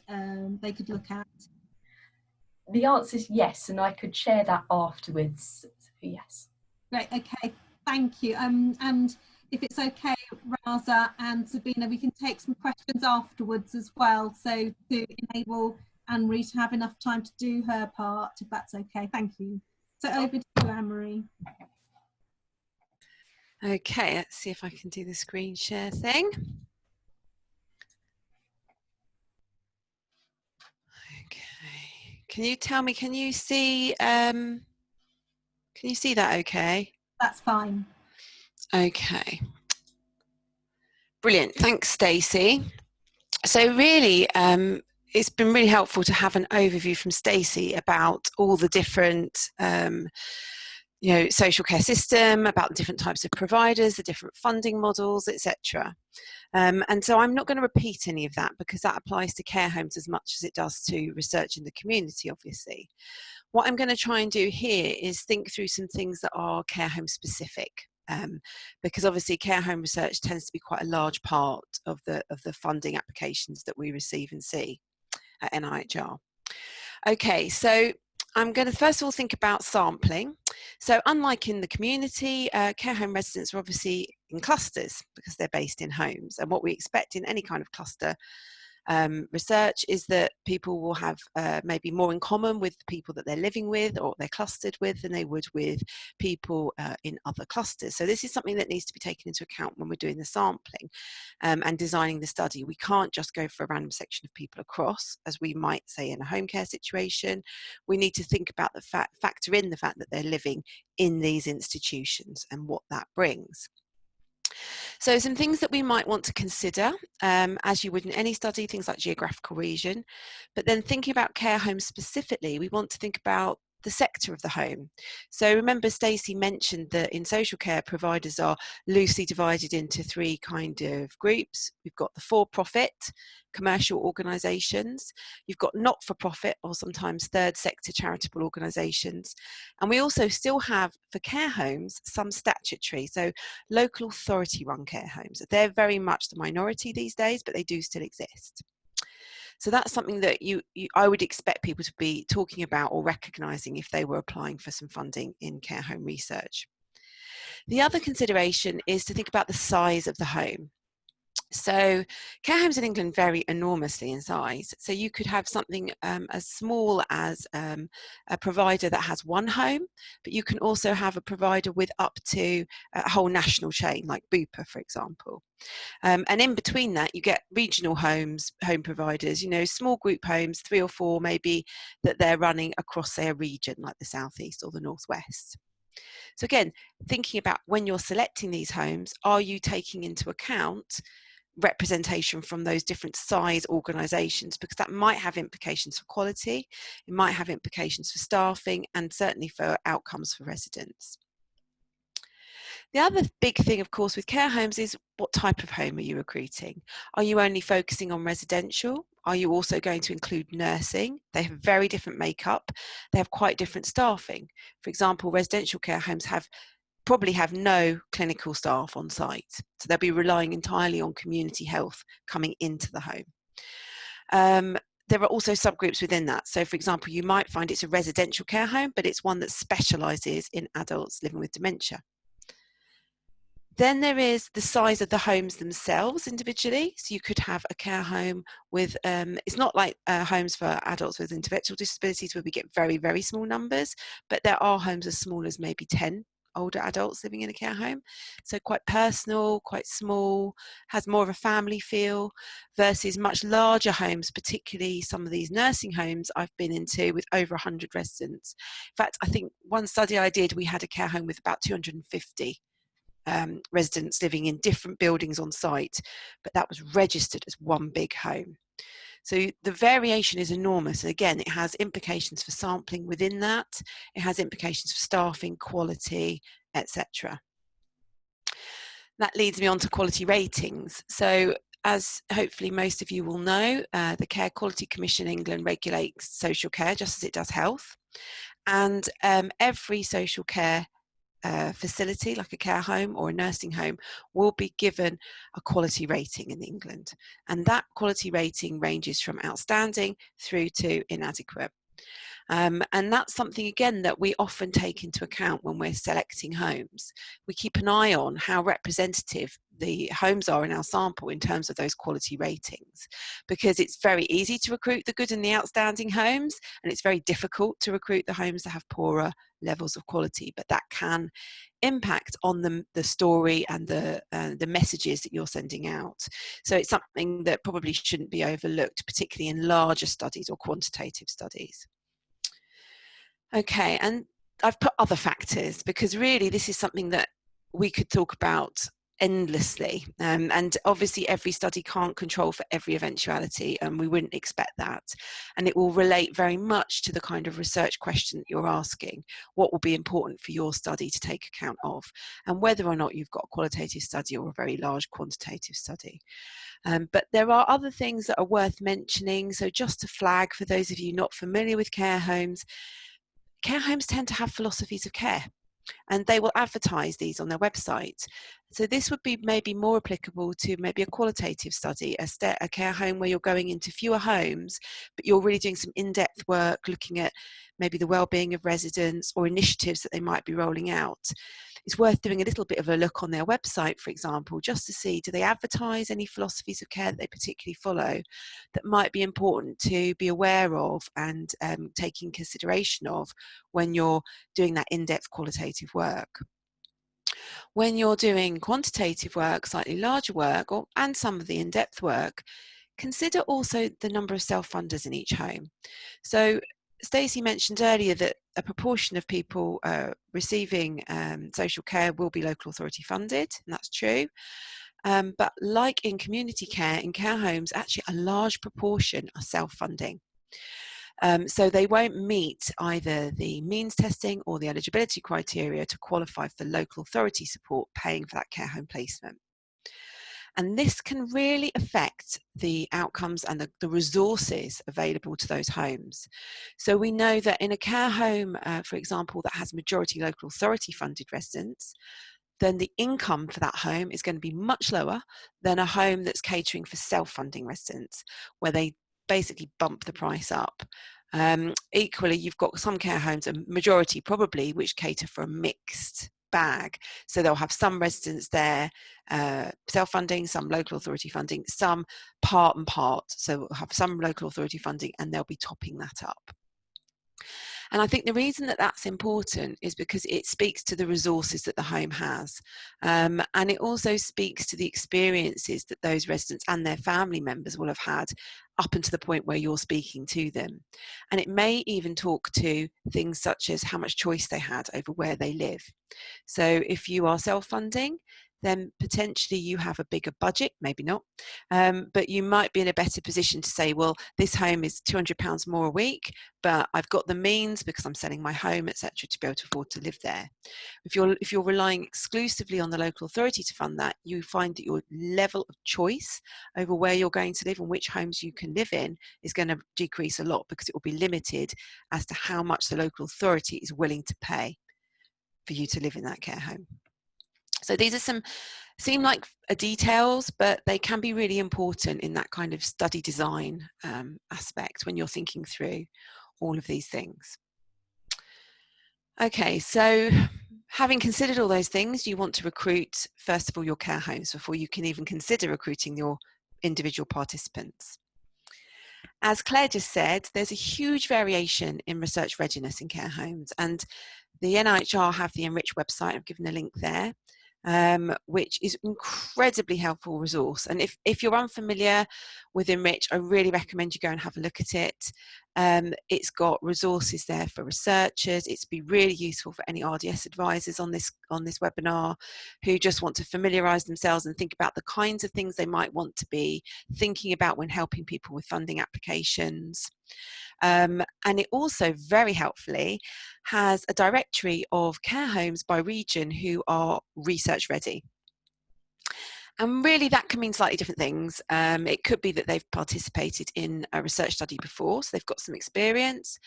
they could look at? The answer is yes, and I could share that afterwards. So yes. Great, okay, thank you. And if it's okay, Raza and Sabina, we can take some questions afterwards as well, so to enable Anne-Marie to have enough time to do her part, if that's okay. Thank you. So over to you, Anne-Marie. Okay, let's see if I can do the screen share thing. Okay, can you tell me, can you see that okay? That's fine. Okay. Brilliant, thanks Stacey. So really, it's been really helpful to have an overview from Stacey about all the different social care system, about the different types of providers, the different funding models, etc. And so I'm not going to repeat any of that because that applies to care homes as much as it does to research in the community, obviously. What I'm going to try and do here is think through some things that are care home specific, because obviously care home research tends to be quite a large part of the funding applications that we receive and see at NIHR. Okay, so I'm going to first of all think about sampling. So unlike in the community, care home residents are obviously in clusters because they're based in homes, and what we expect in any kind of cluster research is that people will have maybe more in common with the people that they're living with or they're clustered with than they would with people in other clusters. So this is something that needs to be taken into account when we're doing the sampling and designing the study. We can't just go for a random section of people across, as we might say in a home care situation. We need to think about the factor in the fact that they're living in these institutions and what that brings. So some things that we might want to consider, as you would in any study, things like geographical region, but then thinking about care homes specifically, we want to think about the sector of the home. So remember Stacey mentioned that in social care providers are loosely divided into three kind of groups. We've got the for-profit commercial organisations, you've got not-for-profit or sometimes third sector charitable organisations, and we also still have for care homes some statutory, so local authority run care homes. They're very much the minority these days, but they do still exist. So that's something that I would expect people to be talking about or recognising if they were applying for some funding in care home research. The other consideration is to think about the size of the home. So care homes in England vary enormously in size. So you could have something as small as a provider that has one home, but you can also have a provider with up to a whole national chain, like Bupa, for example. And in between that, you get regional home providers, small group homes, 3 or 4 maybe, that they're running across their region, like the southeast or the northwest. So again, thinking about when you're selecting these homes, are you taking into account representation from those different size organisations, because that might have implications for quality, it might have implications for staffing, and certainly for outcomes for residents. The other big thing, of course, with care homes is what type of home are you recruiting? Are you only focusing on residential? Are you also going to include nursing? They have very different makeup. They have quite different staffing. For example, residential care homes probably have no clinical staff on site. So they'll be relying entirely on community health coming into the home. There are also subgroups within that. So for example, you might find it's a residential care home, but it's one that specialises in adults living with dementia. Then there is the size of the homes themselves individually. So you could have a care home with, it's not like homes for adults with intellectual disabilities where we get very, very small numbers, but there are homes as small as maybe 10 older adults living in a care home. So quite personal, quite small, has more of a family feel, versus much larger homes, particularly some of these nursing homes I've been into with over 100 residents. In fact, I think one study I did, we had a care home with about 250 residents living in different buildings on site, but that was registered as one big home. So the variation is enormous. And again, it has implications for sampling within that. It has implications for staffing, quality, etc. That leads me on to quality ratings. So as hopefully most of you will know, the Care Quality Commission in England regulates social care just as it does health. And every social care facility like a care home or a nursing home will be given a quality rating in England, and that quality rating ranges from outstanding through to inadequate. And that's something, again, that we often take into account when we're selecting homes. We keep an eye on how representative the homes are in our sample in terms of those quality ratings, because it's very easy to recruit the good and the outstanding homes, and it's very difficult to recruit the homes that have poorer levels of quality, but that can impact on the story and the messages that you're sending out. So it's something that probably shouldn't be overlooked, particularly in larger studies or quantitative studies. Okay, and I've put other factors because really this is something that we could talk about endlessly, and obviously every study can't control for every eventuality, and we wouldn't expect that, and it will relate very much to the kind of research question that you're asking. What will be important for your study to take account of, and whether or not you've got a qualitative study or a very large quantitative study. But there are other things that are worth mentioning. So just to flag for those of you not familiar with care homes tend to have philosophies of care, and they will advertise these on their website. So this would be maybe more applicable to maybe a qualitative study, a care home where you're going into fewer homes, but you're really doing some in-depth work, looking at maybe the well-being of residents or initiatives that they might be rolling out. It's worth doing a little bit of a look on their website, for example, just to see, do they advertise any philosophies of care that they particularly follow that might be important to be aware of and take in consideration of when you're doing that in-depth qualitative work. When you're doing quantitative work, slightly larger work, and some of the in-depth work, consider also the number of self-funders in each home. So Stacey mentioned earlier that a proportion of people receiving social care will be local authority funded, and that's true. But like in community care, in care homes, actually a large proportion are self-funding. So they won't meet either the means testing or the eligibility criteria to qualify for local authority support paying for that care home placement. And this can really affect the outcomes and the resources available to those homes. So we know that in a care home, for example, that has majority local authority funded residents, then the income for that home is going to be much lower than a home that's catering for self-funding residents, where they basically bump the price up. Equally, you've got some care homes, a majority probably, which cater for a mixed bag. So they'll have some residents there self-funding, some local authority funding, some part and part. So we'll have some local authority funding and they'll be topping that up. And I think the reason that that's important is because it speaks to the resources that the home has. And it also speaks to the experiences that those residents and their family members will have had up until the point where you're speaking to them. And it may even talk to things such as how much choice they had over where they live. So if you are self-funding, then potentially you have a bigger budget, maybe not, but you might be in a better position to say, well, this home is £200 more a week, but I've got the means because I'm selling my home, etc., to be able to afford to live there. If you're relying exclusively on the local authority to fund that, you find that your level of choice over where you're going to live and which homes you can live in is going to decrease a lot, because it will be limited as to how much the local authority is willing to pay for you to live in that care home. So these are seem like details, but they can be really important in that kind of study design aspect when you're thinking through all of these things. Okay, so having considered all those things, you want to recruit, first of all, your care homes before you can even consider recruiting your individual participants. As Claire just said, there's a huge variation in research readiness in care homes, and the NIHR have the Enrich website. I've given a link there. Which is an incredibly helpful resource. And if you're unfamiliar with Enrich, I really recommend you go and have a look at it. It's got resources there for researchers. It's be really useful for any RDS advisors on this webinar who just want to familiarise themselves and think about the kinds of things they might want to be thinking about when helping people with funding applications. And it also very helpfully has a directory of care homes by region who are research ready. And really that can mean slightly different things. It could be that they've participated in a research study before, so they've got some experience.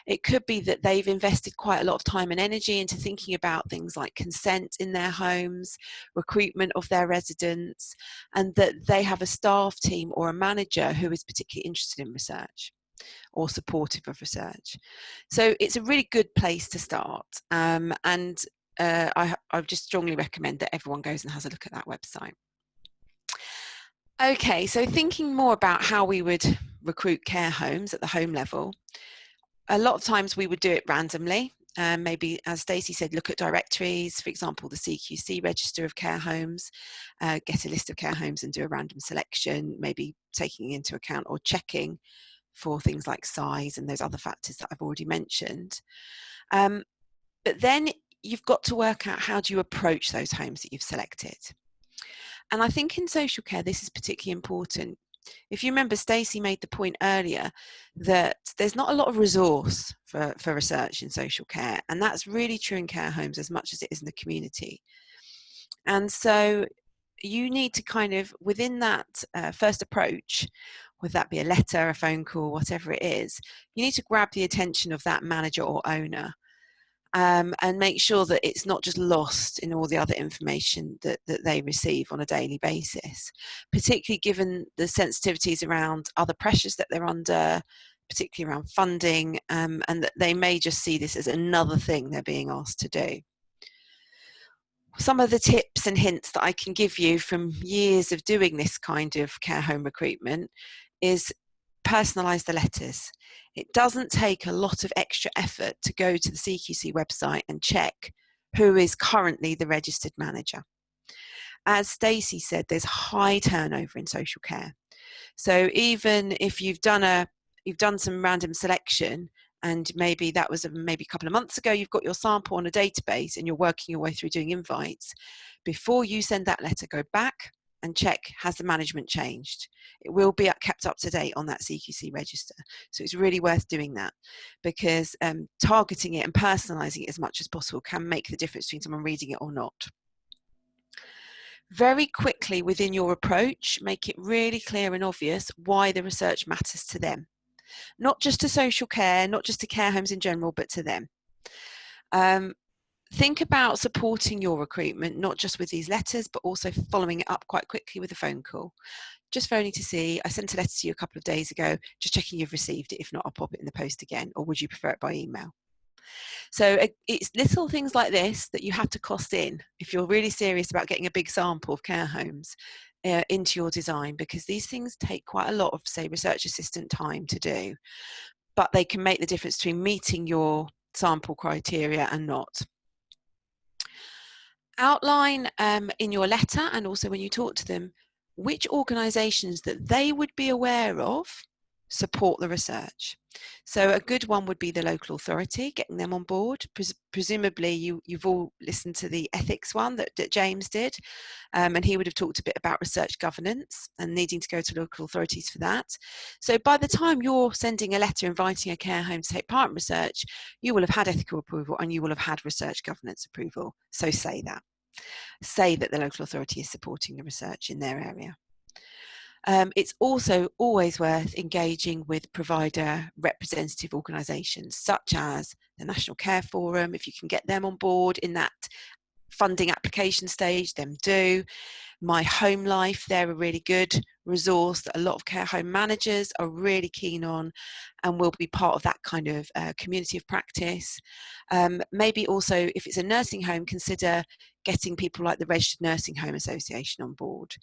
It could be that they've invested quite a lot of time and energy into thinking about things like consent in their homes, recruitment of their residents, and that they have a staff team or a manager who is particularly interested in research or supportive of research. So it's a really good place to start. I just strongly recommend that everyone goes and has a look at that website. Okay, so thinking more about how we would recruit care homes at the home level, a lot of times we would do it randomly. Maybe, as Stacey said, look at directories, for example, the CQC register of care homes, get a list of care homes and do a random selection, maybe taking into account or checking for things like size and those other factors that I've already mentioned. But then you've got to work out how do you approach those homes that you've selected. And I think in social care, this is particularly important. If you remember, Stacey made the point earlier that there's not a lot of resource for research in social care, and that's really true in care homes as much as it is in the community. And so you need to kind of, within that first approach, whether that be a letter, a phone call, whatever it is, you need to grab the attention of that manager or owner. And make sure that it's not just lost in all the other information that they receive on a daily basis, particularly given the sensitivities around other pressures that they're under, particularly around funding, and that they may just see this as another thing they're being asked to do. Some of the tips and hints that I can give you from years of doing this kind of care home recruitment is personalise the letters. It doesn't take a lot of extra effort to go to the CQC website and check who is currently the registered manager. As Stacey said, there's high turnover in social care. So even if you've done some random selection, and maybe that was maybe a couple of months ago, you've got your sample on a database and you're working your way through doing invites, before you send that letter, go back and check, has the management changed? It will be kept up to date on that CQC register. So it's really worth doing that, because targeting it and personalising it as much as possible can make the difference between someone reading it or not. Very quickly within your approach, make it really clear and obvious why the research matters to them. Not just to social care, not just to care homes in general, but to them. Think about supporting your recruitment, not just with these letters, but also following it up quite quickly with a phone call. Just phoning to see, I sent a letter to you a couple of days ago, just checking you've received it. If not, I'll pop it in the post again, or would you prefer it by email? So it's little things like this that you have to cost in if you're really serious about getting a big sample of care homes into your design, because these things take quite a lot of, say, research assistant time to do, but they can make the difference between meeting your sample criteria and not. Outline in your letter, and also when you talk to them, which organisations that they would be aware of support the research. So a good one would be the local authority, getting them on board. Presumably you've all listened to the ethics one that James did, and he would have talked a bit about research governance and needing to go to local authorities for that. So by the time you're sending a letter inviting a care home to take part in research, you will have had ethical approval and you will have had research governance approval. So say that. Say that the local authority is supporting the research in their area. It's also always worth engaging with provider representative organisations such as the National Care Forum. If you can get them on board in that funding application stage, then do. My Home Life, they're a really good resource that a lot of care home managers are really keen on and will be part of that kind of community of practice. Maybe also, if it's a nursing home, consider getting people like the Registered Nursing Home Association on board.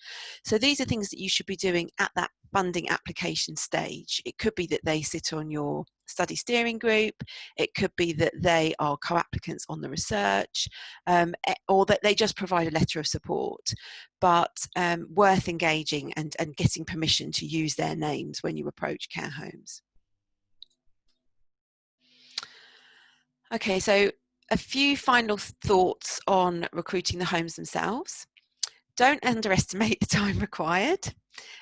So these are things that you should be doing at that funding application stage. It could be that they sit on your study steering group, it could be that they are co-applicants on the research, or that they just provide a letter of support, but worth engaging and getting permission to use their names when you approach care homes. Okay, so a few final thoughts on recruiting the homes themselves. Don't underestimate the time required.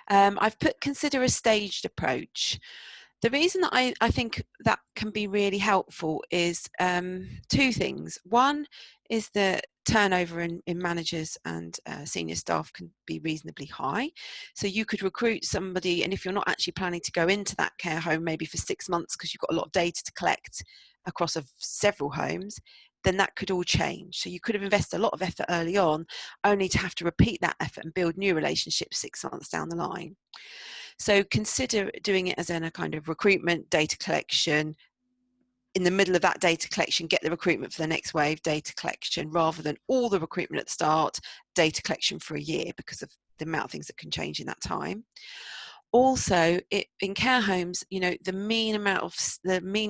I've consider a staged approach. The reason that I think that can be really helpful is two things. One is that turnover in managers and senior staff can be reasonably high. So you could recruit somebody, and if you're not actually planning to go into that care home maybe for 6 months because you've got a lot of data to collect across several homes, then that could all change. So you could have invested a lot of effort early on, only to have to repeat that effort and build new relationships 6 months down the line. So consider doing it as in a kind of recruitment, data collection. In the middle of that data collection, get the recruitment for the next wave, data collection, rather than all the recruitment at the start, data collection for a year, because of the amount of things that can change in that time. Also, in care homes, you know, the mean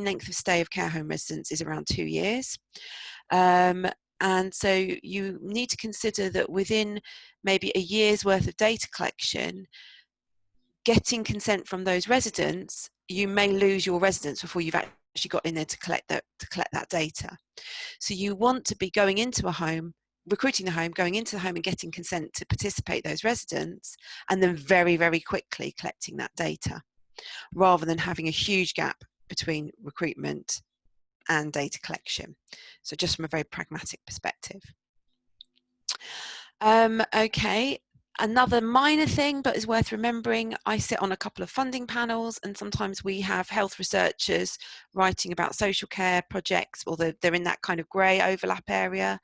length of stay of care home residents is around 2 years. And so you need to consider that within maybe a year's worth of data collection, getting consent from those residents, you may lose your residents before you've actually got in there to collect that data. So you want to be going into a home, recruiting the home, going into the home and getting consent to participate those residents, and then very, very quickly collecting that data, rather than having a huge gap between recruitment and data collection. So just from a very pragmatic perspective. Okay. Another minor thing, but is worth remembering, I sit on a couple of funding panels, and sometimes we have health researchers writing about social care projects, or they're in that kind of grey overlap area.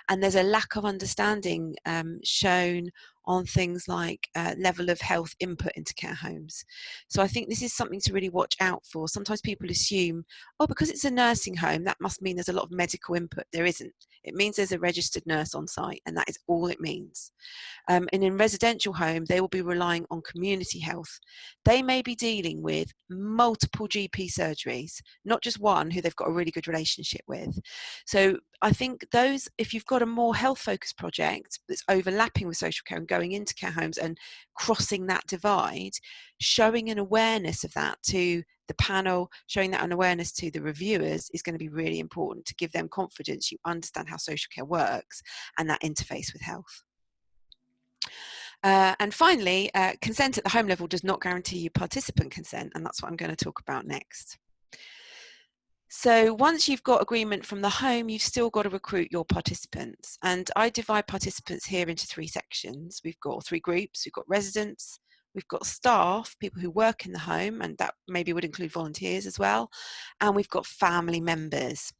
And there's a lack of understanding shown on things like level of health input into care homes. So I think this is something to really watch out for. Sometimes people assume, oh, because it's a nursing home, that must mean there's a lot of medical input. There isn't. It means there's a registered nurse on site, and that is all it means. And in residential home, they will be relying on community health. They may be dealing with multiple GP surgeries, not just one who they've got a really good relationship with. So I think if you've got a more health-focused project that's overlapping with social care and going into care homes and crossing that divide, showing an awareness of that to the panel, showing that an awareness to the reviewers is going to be really important to give them confidence you understand how social care works and that interface with health. And finally, consent at the home level does not guarantee you participant consent, and that's what I'm going to talk about next. So once you've got agreement from the home, you've still got to recruit your participants. And I divide participants here into 3 sections. We've got 3 groups. We've got residents, we've got staff, people who work in the home, and that maybe would include volunteers as well. And we've got family members.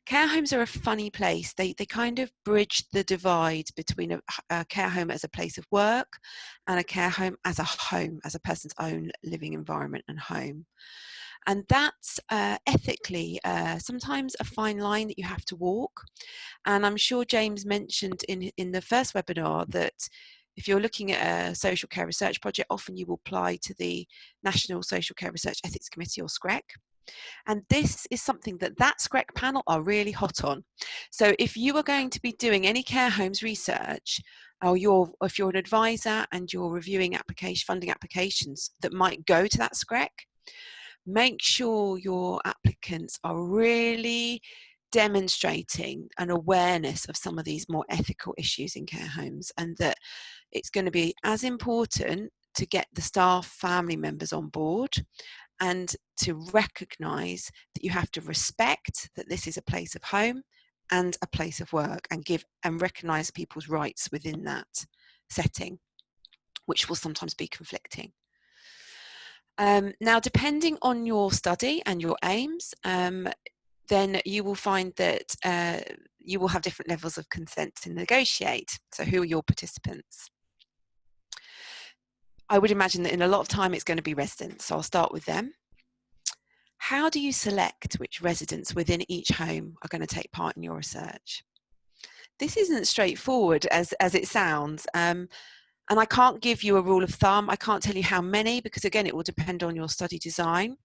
Care homes are a funny place. They kind of bridge the divide between a care home as a place of work and a care home, as a person's own living environment and home. And that's ethically sometimes a fine line that you have to walk. And I'm sure James mentioned in the first webinar that if you're looking at a social care research project, often you will apply to the National Social Care Research Ethics Committee, or SCREC. And this is something that SCREC panel are really hot on. So if you are going to be doing any care homes research, or if you're an advisor and you're reviewing funding applications that might go to that SCREC, make sure your applicants are really demonstrating an awareness of some of these more ethical issues in care homes, and that it's going to be as important to get the staff, family members on board, and to recognise that you have to respect that this is a place of home and a place of work, and recognise people's rights within that setting, which will sometimes be conflicting. Now, depending on your study and your aims, then you will find that you will have different levels of consent to negotiate. So who are your participants? I would imagine that in a lot of time it's going to be residents, so I'll start with them. How do you select which residents within each home are going to take part in your research? This isn't straightforward as it sounds. And I can't give you a rule of thumb. I can't tell you how many, because again, it will depend on your study design.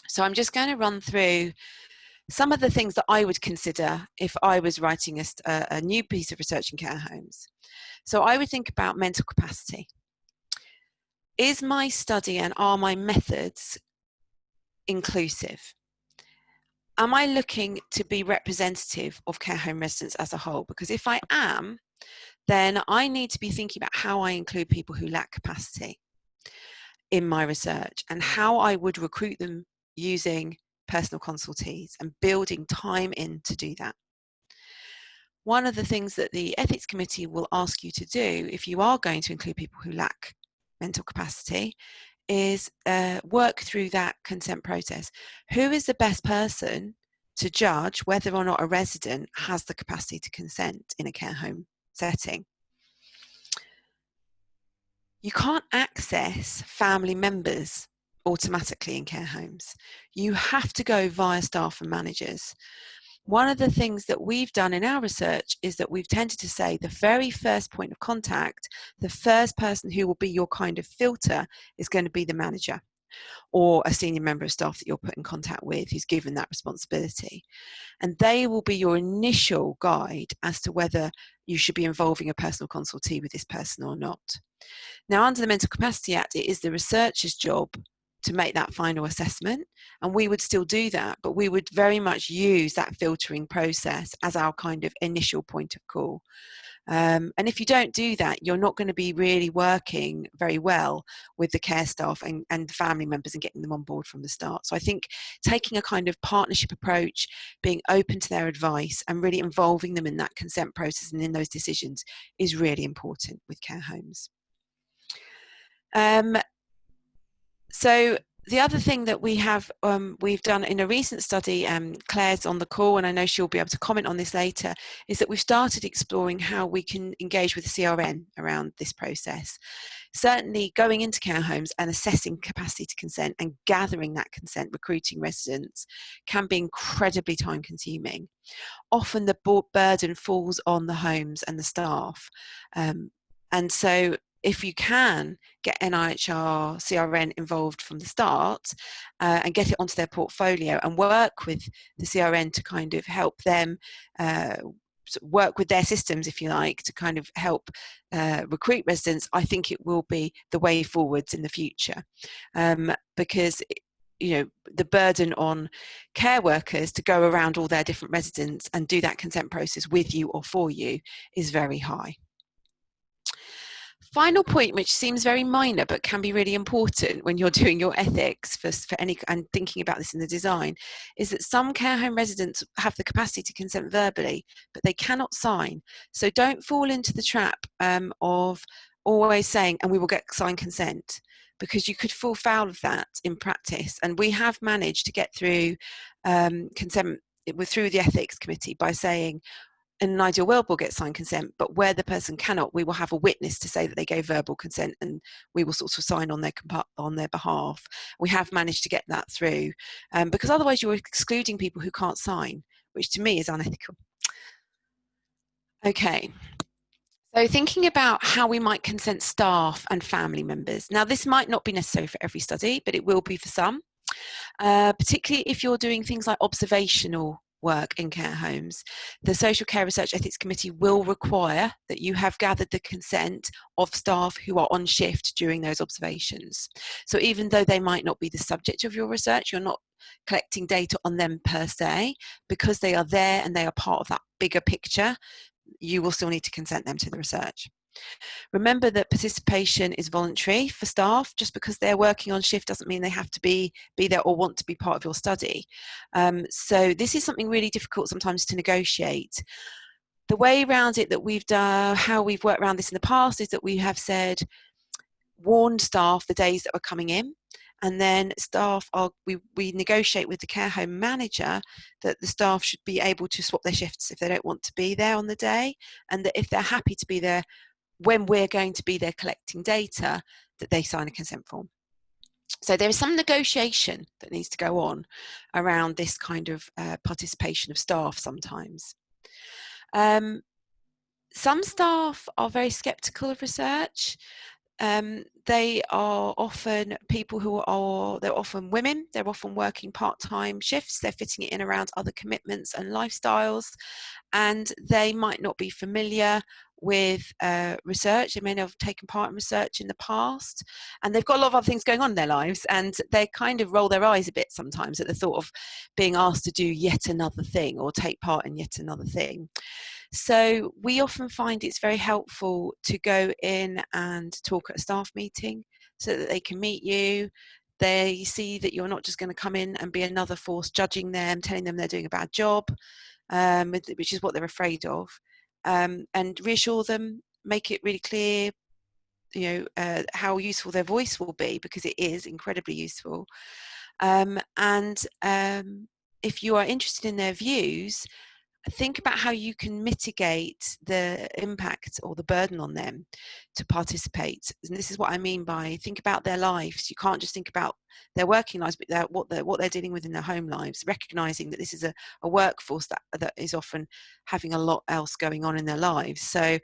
So I'm just going to run through some of the things that I would consider if I was writing a new piece of research in care homes. So I would think about mental capacity. Is my study and are my methods inclusive? Am I looking to be representative of care home residents as a whole? Because if I am, then I need to be thinking about how I include people who lack capacity in my research, and how I would recruit them using personal consultees and building time in to do that. one of the things that the ethics committee will ask you to do if you are going to include people who lack mental capacity is work through that consent process. Who is the best person to judge whether or not a resident has the capacity to consent in a care home setting? You can't access family members automatically in care homes. You have to go via staff and managers. One of the things that we've done in our research is that we've tended to say the very first point of contact, the first person who will be your kind of filter is going to be the manager or a senior member of staff that you're put in contact with who's given that responsibility. And they will be your initial guide as to whether you should be involving a personal consultee with this person or not. Now, under the Mental Capacity Act, it is the researcher's job to make that final assessment, and we would still do that, but we would very much use that filtering process as our kind of initial point of call. And if you don't do that, you're not going to be really working very well with the care staff and family members and getting them on board from the start. So I think taking a kind of partnership approach, being open to their advice and really involving them in that consent process and in those decisions is really important with care homes. So the other thing that we've done in a recent study, Claire's on the call and I know she'll be able to comment on this later, is that we've started exploring how we can engage with the CRN around this process. Certainly going into care homes and assessing capacity to consent and gathering that consent, recruiting residents, can be incredibly time consuming. Often the burden falls on the homes and the staff. And so if you can get NIHR CRN involved from the start and get it onto their portfolio and work with the CRN to kind of help them work with their systems, if you like, to kind of help recruit residents, I think it will be the way forwards in the future. Because you know, the burden on care workers to go around all their different residents and do that consent process with you or for you is very high. Final point, which seems very minor but can be really important when you're doing your ethics for any and thinking about this in the design, is that some care home residents have the capacity to consent verbally, but they cannot sign. So don't fall into the trap of always saying, and we will get signed consent, because you could fall foul of that in practice. And we have managed to get through consent through the ethics committee by saying, in an ideal world, we'll get signed consent, but where the person cannot, we will have a witness to say that they gave verbal consent and we will sort of sign on their behalf. We have managed to get that through because otherwise you're excluding people who can't sign, which to me is unethical. Okay. So thinking about how we might consent staff and family members. Now, this might not be necessary for every study, but it will be for some, particularly if you're doing things like observational work in care homes. The Social Care Research Ethics Committee will require that you have gathered the consent of staff who are on shift during those observations. So even though they might not be the subject of your research, you're not collecting data on them per se, because they are there and they are part of that bigger picture, you will still need to consent them to the research. Remember that participation is voluntary for staff. Just because they're working on shift doesn't mean they have to be there or want to be part of your study. So this is something really difficult sometimes to negotiate. The way around it that we've done, how we've worked around this in the past, is that we have said, warned staff the days that were coming in, and then staff we negotiate with the care home manager that the staff should be able to swap their shifts if they don't want to be there on the day, and that if they're happy to be there when we're going to be there collecting data, that they sign a consent form. So there is some negotiation that needs to go on around this kind of participation of staff sometimes. Some staff are very sceptical of research. They are often people they're often women, they're often working part-time shifts, they're fitting it in around other commitments and lifestyles, and they might not be familiar with research. They may not have taken part in research in the past, and they've got a lot of other things going on in their lives, and they kind of roll their eyes a bit sometimes at the thought of being asked to do yet another thing or take part in yet another thing. So we often find it's very helpful to go in and talk at a staff meeting so that they can meet you. They see that you're not just going to come in and be another force judging them, telling them they're doing a bad job, which is what they're afraid of. and reassure them, make it really clear, you know, how useful their voice will be, because it is incredibly useful. If you are interested in their views, think about how you can mitigate the impact or the burden on them to participate. And this is what I mean by think about their lives. You can't just think about their working lives, but what they're dealing with in their home lives, recognizing that this is a workforce that is often having a lot else going on in their lives. So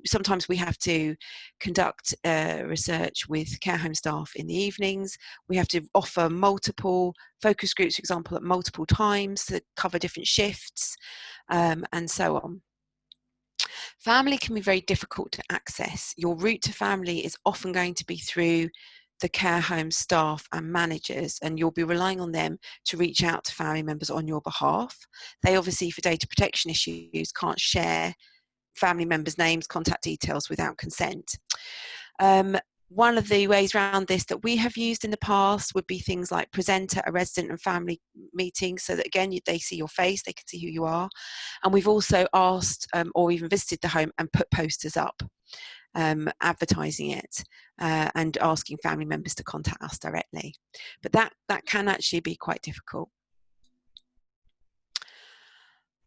sometimes we have to conduct research with care home staff in the evenings. We have to offer multiple focus groups, for example, at multiple times to cover different shifts, and so on. Family can be very difficult to access. Your route to family is often going to be through the care home staff and managers, and you'll be relying on them to reach out to family members on your behalf. They obviously, for data protection issues, can't share family members' names, contact details without consent. One of the ways around this that we have used in the past would be things like present at a resident and family meeting, so that again they see your face, they can see who you are. And we've also asked or even visited the home and put posters up advertising it and asking family members to contact us directly. But that can actually be quite difficult.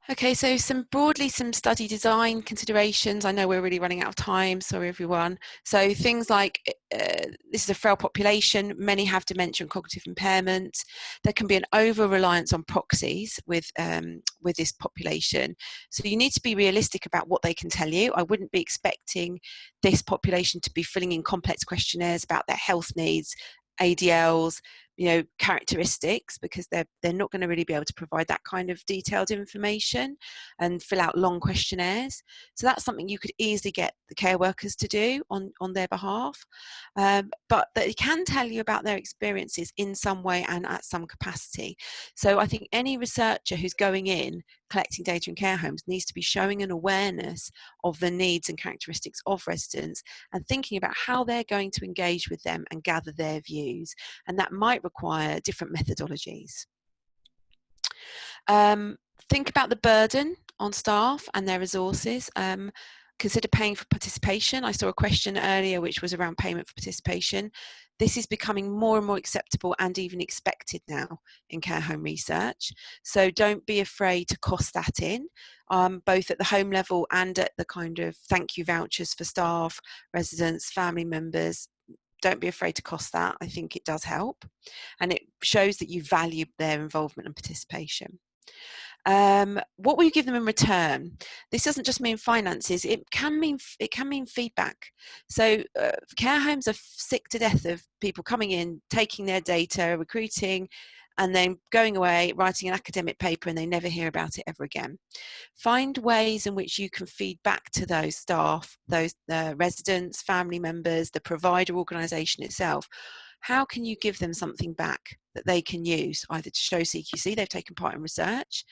Okay, so broadly some study design considerations. I know we're really running out of time, sorry everyone. So things like, this is a frail population, many have dementia and cognitive impairment. There can be an over-reliance on proxies with this population. So you need to be realistic about what they can tell you. I wouldn't be expecting this population to be filling in complex questionnaires about their health needs, ADLs, you know, characteristics, because they're not going to really be able to provide that kind of detailed information and fill out long questionnaires. So that's something you could easily get the care workers to do on their behalf, but they can tell you about their experiences in some way and at some capacity. So I think any researcher who's going in collecting data in care homes needs to be showing an awareness of the needs and characteristics of residents and thinking about how they're going to engage with them and gather their views, and that might require different methodologies. Think about the burden on staff and their resources. Consider paying for participation. I saw a question earlier which was around payment for participation. This is becoming more and more acceptable and even expected now in care home research. So don't be afraid to cost that in, both at the home level and at the kind of thank you vouchers for staff, residents, family members. Don't be afraid to cost that. I think it does help, and it shows that you value their involvement and participation. What will you give them in return? This doesn't just mean finances, it can mean feedback. So care homes are sick to death of people coming in, taking their data, recruiting, and then going away, writing an academic paper, and they never hear about it ever again. Find ways in which you can feed back to those staff, those residents, family members, the provider organisation itself. How can you give them something back that they can use, either to show CQC they've taken part in research,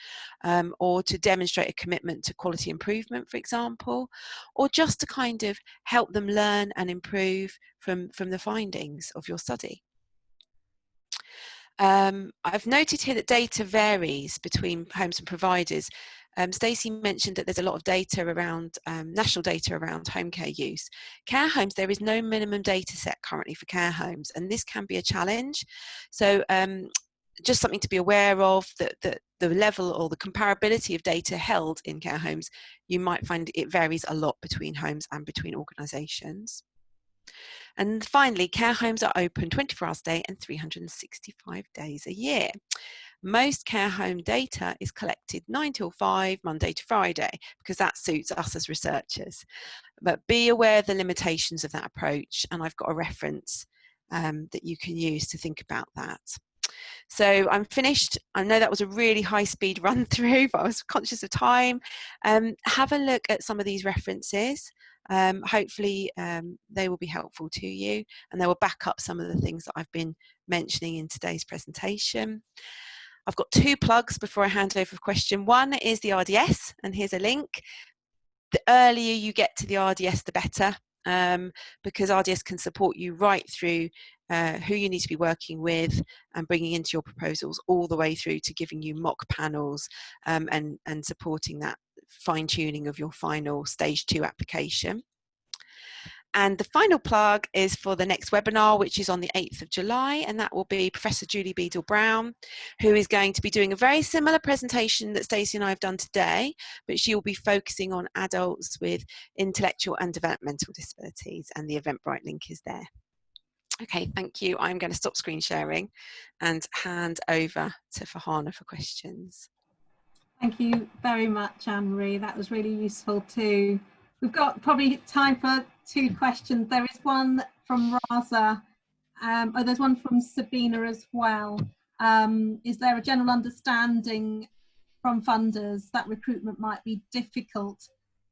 or to demonstrate a commitment to quality improvement, for example, or just to kind of help them learn and improve from the findings of your study? I've noted here that data varies between homes and providers. Stacey mentioned that there's a lot of data around, national data around home care use. Care homes, there is no minimum data set currently for care homes, and this can be a challenge. So just something to be aware of, that the level or the comparability of data held in care homes, you might find it varies a lot between homes and between organisations. And finally, care homes are open 24 hours a day and 365 days a year. Most care home data is collected 9 till 5, Monday to Friday, because that suits us as researchers. But be aware of the limitations of that approach, and I've got a reference that you can use to think about that. So I'm finished. I know that was a really high speed run through, but I was conscious of time. Have a look at some of these references. Hopefully they will be helpful to you, and they will back up some of the things that I've been mentioning in today's presentation. I've got 2 plugs before I hand over a question. One is the RDS, and here's a link. The earlier you get to the RDS, the better, because RDS can support you right through who you need to be working with and bringing into your proposals, all the way through to giving you mock panels and supporting that fine-tuning of your final stage 2 application. And the final plug is for the next webinar, which is on the 8th of July, and that will be Professor Julie Beadle-Brown, who is going to be doing a very similar presentation that Stacey and I have done today, but she will be focusing on adults with intellectual and developmental disabilities, and the Eventbrite link is there. Okay, thank you. I'm going to stop screen sharing and hand over to Farhana for questions. Thank you very much, Anne-Marie. That was really useful too. We've got probably time for 2 questions. There is one from Raza. There's one from Sabina as well. Is there a general understanding from funders that recruitment might be difficult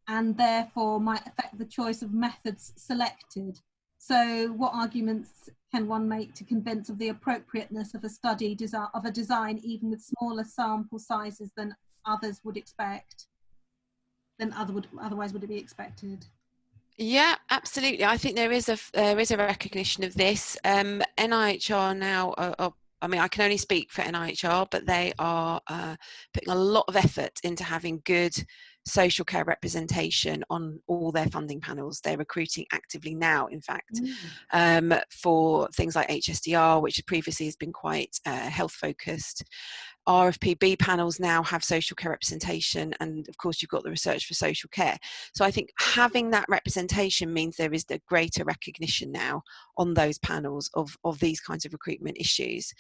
and therefore might affect the choice of methods selected? So what arguments can one make to convince of the appropriateness of a study of a design even with smaller sample sizes than others would expect? Otherwise would it be expected? Yeah, absolutely. I think there is a recognition of this. NIHR now, I mean, I can only speak for NIHR, but they are putting a lot of effort into having good social care representation on all their funding panels. They're recruiting actively now, in fact, for things like HSDR, which previously has been quite health focused. RFPB panels now have social care representation, and of course you've got the research for social care. So I think having that representation means there is a greater recognition now on those panels of these kinds of recruitment issues.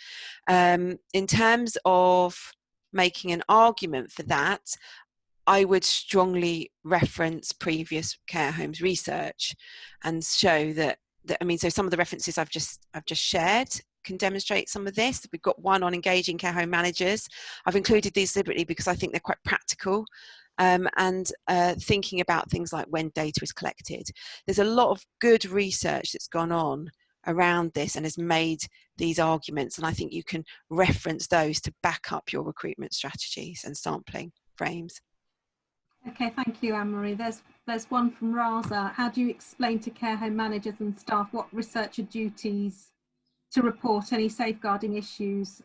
In terms of making an argument for that, I would strongly reference previous care homes research and show that I mean, so some of the references I've just shared can demonstrate some of this. We've got one on engaging care home managers. I've included these deliberately because I think they're quite practical, and thinking about things like when data is collected. There's a lot of good research that's gone on around this and has made these arguments, and I think you can reference those to back up your recruitment strategies and sampling frames. Okay, thank you, Anne-Marie. There's one from Raza. How do you explain to care home managers and staff what researcher duties to report any safeguarding issues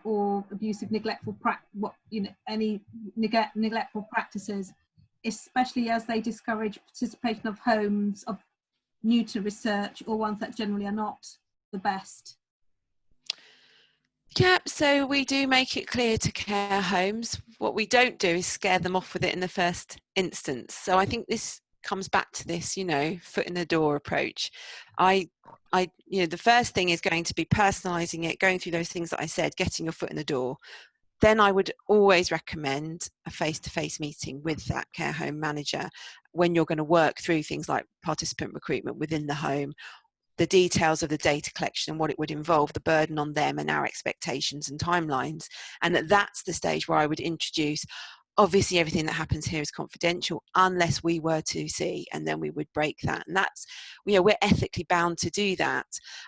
or abusive, neglectful neglectful practices, especially as they discourage participation of homes of new to research or ones that generally are not the best? Yeah, so we do make it clear to care homes. What we don't do is scare them off with it in the first instance. So I think this comes back to this, you know, foot in the door approach. The first thing is going to be personalizing it, going through those things that I said, getting your foot in the door. Then I would always recommend a face-to-face meeting with that care home manager when you're going to work through things like participant recruitment within the home, the details of the data collection and what it would involve, the burden on them and our expectations and timelines. And that's the stage where I would introduce, obviously everything that happens here is confidential unless we were to see, and then we would break that. And that's, you know, we're ethically bound to do that.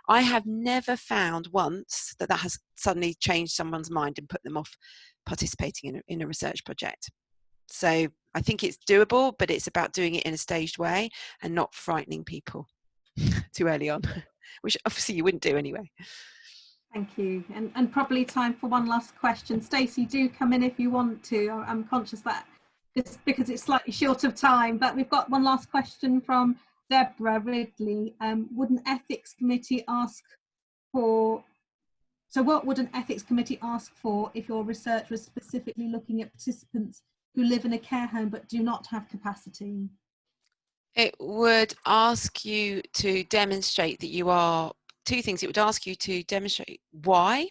I have never found once that has suddenly changed someone's mind and put them off participating in a research project. So I think it's doable, but it's about doing it in a staged way and not frightening people too early on, which obviously you wouldn't do anyway. Thank you. And probably time for one last question. Stacey, do come in if you want to. I'm conscious that just because it's slightly short of time, but we've got one last question from Deborah Ridley. Would an ethics committee ask for, so what would an ethics committee ask for if your research was specifically looking at participants who live in a care home but do not have capacity? It would ask you to demonstrate that you are, two things. It would ask you to demonstrate why.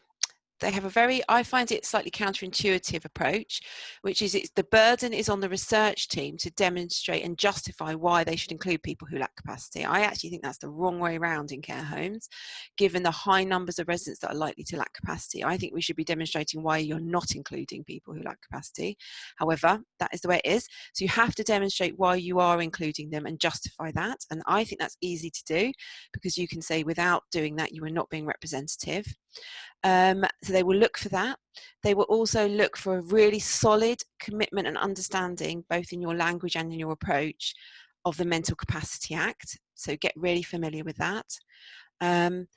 They have a very, I find it slightly counterintuitive approach, which is the burden is on the research team to demonstrate and justify why they should include people who lack capacity. I actually think that's the wrong way around in care homes, given the high numbers of residents that are likely to lack capacity. I think we should be demonstrating why you're not including people who lack capacity. However, that is the way it is. So you have to demonstrate why you are including them and justify that. And I think that's easy to do because you can say without doing that, you are not being representative. So they will look for that. They will also look for a really solid commitment and understanding, both in your language and in your approach, of the Mental Capacity Act. So get really familiar with that. That's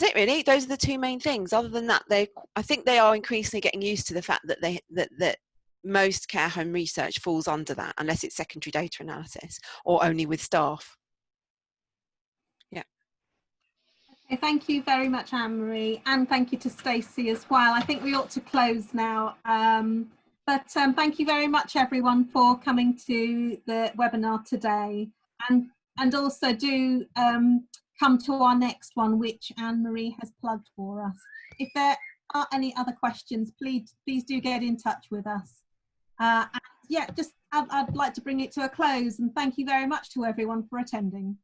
it really. Those are the two main things. Other than that, I think they are increasingly getting used to the fact that most care home research falls under that, unless it's secondary data analysis or only with staff. Yeah. Okay, thank you very much, Anne-Marie, and thank you to Stacey as well. I think we ought to close now. But thank you very much, everyone, for coming to the webinar today. And also do come to our next one, which Anne-Marie has plugged for us. If there are any other questions, please do get in touch with us. And yeah, I'd like to bring it to a close, and thank you very much to everyone for attending.